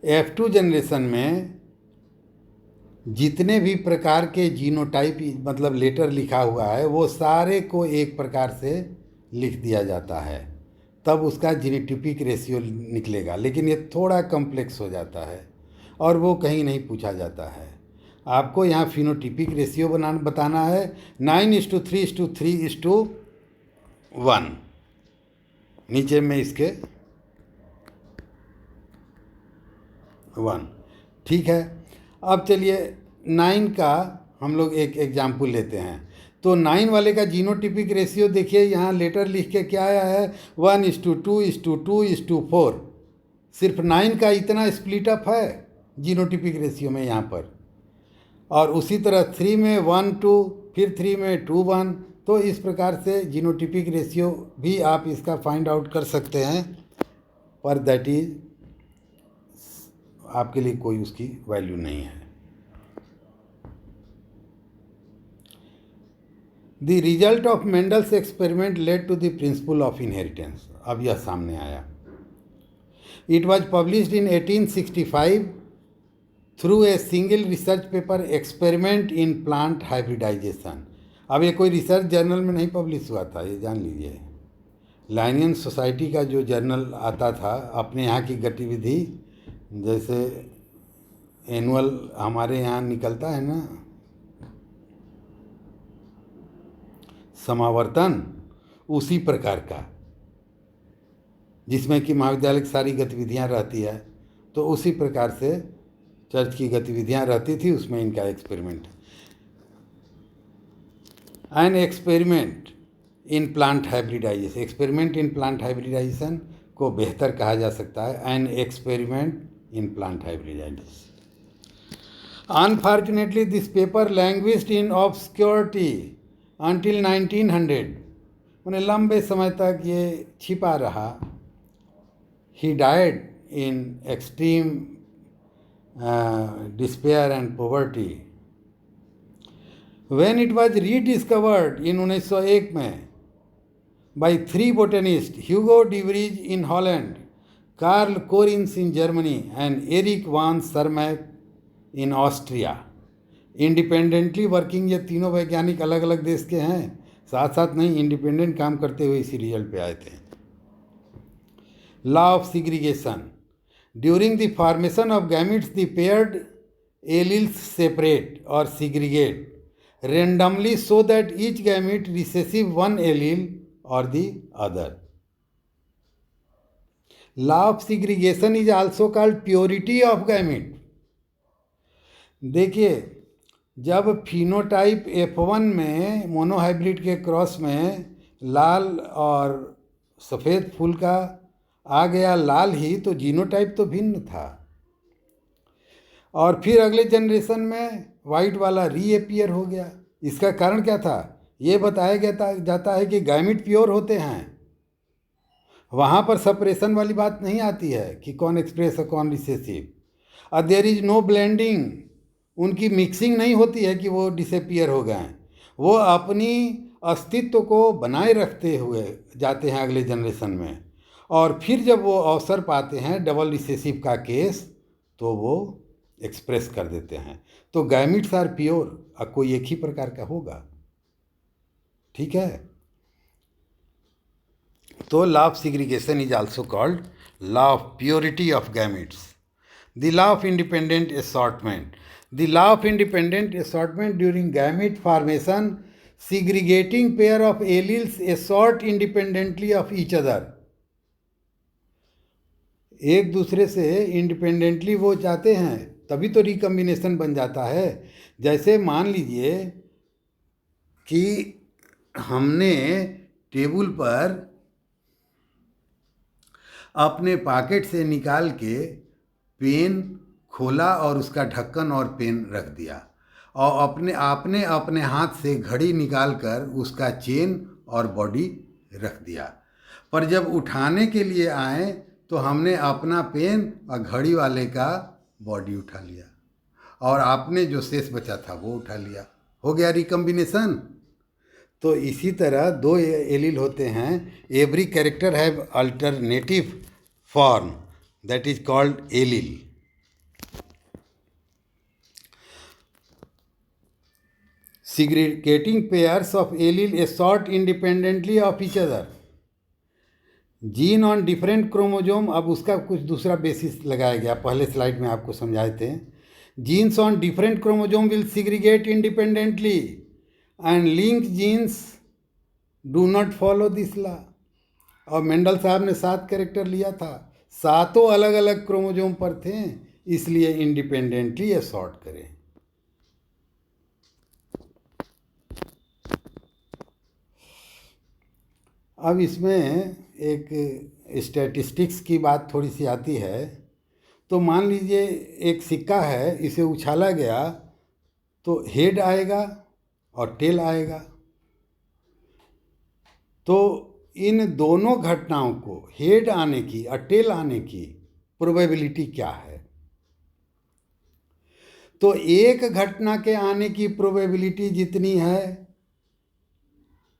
S1: F2 generation में जितने भी प्रकार के जीनोटाइप, मतलब लेटर लिखा हुआ है, वो सारे को एक प्रकार से लिख दिया जाता है, तब उसका जीनोटाइपिक रेशियो निकलेगा। लेकिन ये थोड़ा कॉम्प्लेक्स हो जाता है और वो कहीं नहीं पूछा जाता है। आपको यहाँ फिनोटाइपिक रेशियो बताना है 9:3:3:1, नीचे में इसके 1, ठीक है। अब चलिए 9 का हम लोग एक एग्जाम्पल लेते हैं। तो 9 वाले का जीनोटाइपिक रेशियो देखिए, यहाँ लेटर लिख के क्या आया है, 1:2:2:4। सिर्फ 9 का इतना स्प्लिट अप है जीनोटाइपिक रेशियो में यहाँ पर। और उसी तरह 3 में 1:2, फिर 3 में 2:1। तो इस प्रकार से जीनोटाइपिक रेशियो भी आप इसका फाइंड आउट कर सकते हैं, पर दैट इज आपके लिए कोई उसकी वैल्यू नहीं है। The result of Mendel's experiment led to the principle of inheritance. अब यह सामने आया। It was published in 1865 through a single research paper, experiment in plant hybridisation. अब ये कोई रिसर्च जर्नल में नहीं पब्लिश हुआ था, ये जान लीजिए। लाइनियन सोसाइटी का जो जर्नल आता था, अपने यहाँ की गतिविधि, जैसे एनुअल हमारे यहाँ निकलता है ना समावर्तन, उसी प्रकार का, जिसमें कि महाविद्यालय की सारी गतिविधियाँ रहती है, तो उसी प्रकार से चर्च की गतिविधियाँ रहती थी, उसमें इनका experiment. An experiment in plant hybridisation, experiment in plant hybridisation को बेहतर कहा जा सकता है, an experiment in plant hybridisation. Unfortunately, this paper languished in obscurity until 1900. मैंने लंबे समय तक ये छिपा रहा. He died in extreme despair and poverty. When it was rediscovered in 1901 में by three botanists, Hugo de Vries in Holland, Karl Corins in Germany and Erich von Sarmac in Austria. Independently working ये तीनों वैज्ञानिक अलग अलग देश के हैं, साथ साथ नहीं, इंडिपेंडेंट काम करते हुए इसी रिजल्ट पे आए थे. Law of segregation. During the formation of gametes the paired alleles separate और सिग्रीगेट randomly so that each gamete receives one allele or the other. Law of segregation is also called purity of gamete. देखिए, जब phenotype F1 में monohybrid के cross में लाल और सफ़ेद फूल का आ गया लाल ही, तो जीनोटाइप तो भिन्न था. और फिर अगले जनरेशन में वाइट वाला रीअपियर हो गया. इसका कारण क्या था? ये बताया जाता है कि गैमेट प्योर होते हैं. वहाँ पर सेपरेशन वाली बात नहीं आती है कि कौन एक्सप्रेस है कौन रिसेसिव. और देयर इज़ नो ब्लेंडिंग, उनकी मिक्सिंग नहीं होती है कि वो डिसअपियर हो गए. वो अपनी अस्तित्व को बनाए रखते हुए जाते हैं अगले जनरेशन में. और फिर जब वो अवसर पाते हैं डबल रिसेसिव का केस, तो वो एक्सप्रेस कर देते हैं. तो गैमेट्स आर प्योर, कोई एक ही प्रकार का होगा. ठीक है. तो law of segregation is also called law of purity of gametes. The law of independent assortment. The law of independent assortment during gamete formation segregating pair of alleles assort independently of each other. एक दूसरे से independently वो जाते हैं, तभी तो recombination बन जाता है. जैसे मान लीजिए कि हमने टेबल पर अपने पॉकेट से निकाल के पेन खोला और उसका ढक्कन और पेन रख दिया, और आपने अपने हाथ से घड़ी निकाल कर उसका चेन और बॉडी रख दिया. पर जब उठाने के लिए आए तो हमने अपना पेन और घड़ी वाले का बॉडी उठा लिया, और आपने जो शेष बचा था वो उठा लिया. हो गया रिकम्बिनेशन. तो इसी तरह दो एलील होते हैं. Every character have alternative form, that is called allele. Segregating pairs of allele assort independently of each other. Gene on different chromosome, अब उसका कुछ दूसरा बेसिस लगाया गया. पहले स्लाइड में आपको समझाए थे. Genes on different chromosome will segregate independently and link genes do not follow this law. और मेंडल साहब ने 7 कैरेक्टर लिया था, 7 अलग अलग क्रोमोजोम पर थे, इसलिए इंडिपेंडेंटली असॉर्ट करें. अब इसमें एक स्टैटिस्टिक्स की बात थोड़ी सी आती है. तो मान लीजिए एक सिक्का है, इसे उछाला गया तो हेड आएगा और टेल आएगा. तो इन दोनों घटनाओं को, हेड आने की और टेल आने की प्रोबेबिलिटी क्या है? तो एक घटना के आने की प्रोबेबिलिटी जितनी है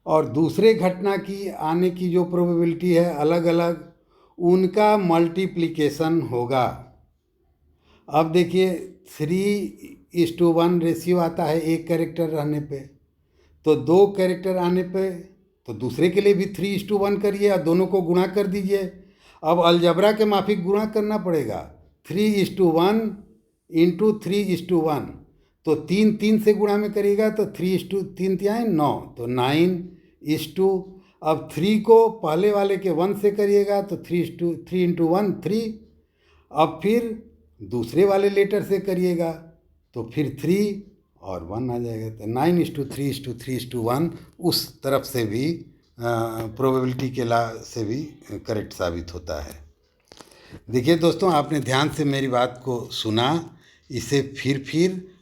S1: और दूसरे घटना की आने की जो प्रोबेबिलिटी है अलग अलग, उनका मल्टीप्लिकेशन होगा. अब देखिए 3:1 रेशियो आता है एक कैरेक्टर रहने पे. तो 2 कैरेक्टर आने पे तो दूसरे के लिए भी 3:1 करिए और दोनों को गुणा कर दीजिए. अब अलजबरा के माफिक गुणा करना पड़ेगा. 3:1 इंटू 3:1, तो 3 से गुणा में करिएगा तो 3:3 9, तो 9:2. अब 3 को पहले वाले के 1 से करिएगा तो 3 इंटू 1 3. अब फिर दूसरे वाले लेटर से करिएगा तो फिर 3 और 1 आ जाएगा. तो 9:3:3:1 उस तरफ से भी प्रोबेबिलिटी के लॉ से भी करेक्ट साबित होता है. देखिए दोस्तों, आपने ध्यान से मेरी बात को सुना, इसे फिर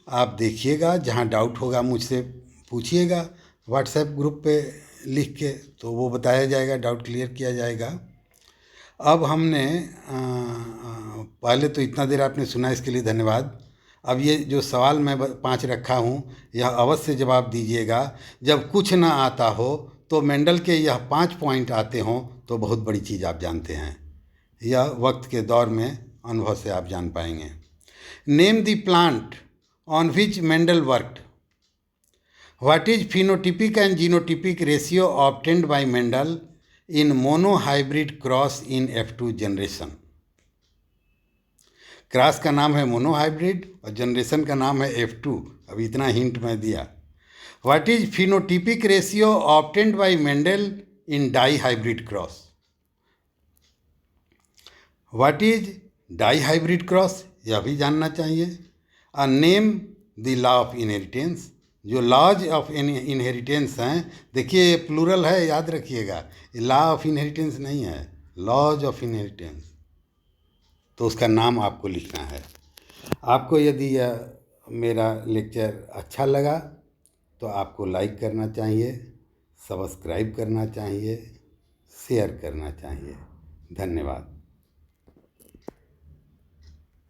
S1: आप देखिएगा, जहाँ डाउट होगा मुझसे पूछिएगा व्हाट्सएप ग्रुप पे लिख के, तो वो बताया जाएगा, डाउट क्लियर किया जाएगा। अब हमने पहले तो इतना देर आपने सुना, इसके लिए धन्यवाद। अब ये जो सवाल मैं 5 रखा हूँ, यह अवश्य जवाब दीजिएगा। जब कुछ ना आता हो तो मेंडल के यह 5 पॉइंट आते हों तो बहुत बड़ी चीज़ आप जानते हैं। यह वक्त के दौर में अनुभव से आप जान पाएंगे। Name the plant on which Mendel worked. What is phenotypic and genotypic ratio obtained by Mendel in monohybrid cross in F2 generation। Cross का नाम है मोनोहाइब्रिड और जनरेशन का नाम है F2। अभी इतना हिंट मैं दिया। What is phenotypic ratio obtained by Mendel in dihybrid cross. What is dihybrid cross, यह भी जानना चाहिए। A name the law of inheritance. जो लॉज ऑफ इनहेरिटेंस हैं, देखिए ये प्लूरल है, याद रखिएगा, ये लॉ ऑफ इनहेरिटेंस नहीं है, लॉज ऑफ इनहेरिटेंस। तो उसका नाम आपको लिखना है। आपको यदि यह मेरा लेक्चर अच्छा लगा तो आपको लाइक करना चाहिए, सब्सक्राइब करना चाहिए, शेयर करना चाहिए। धन्यवाद।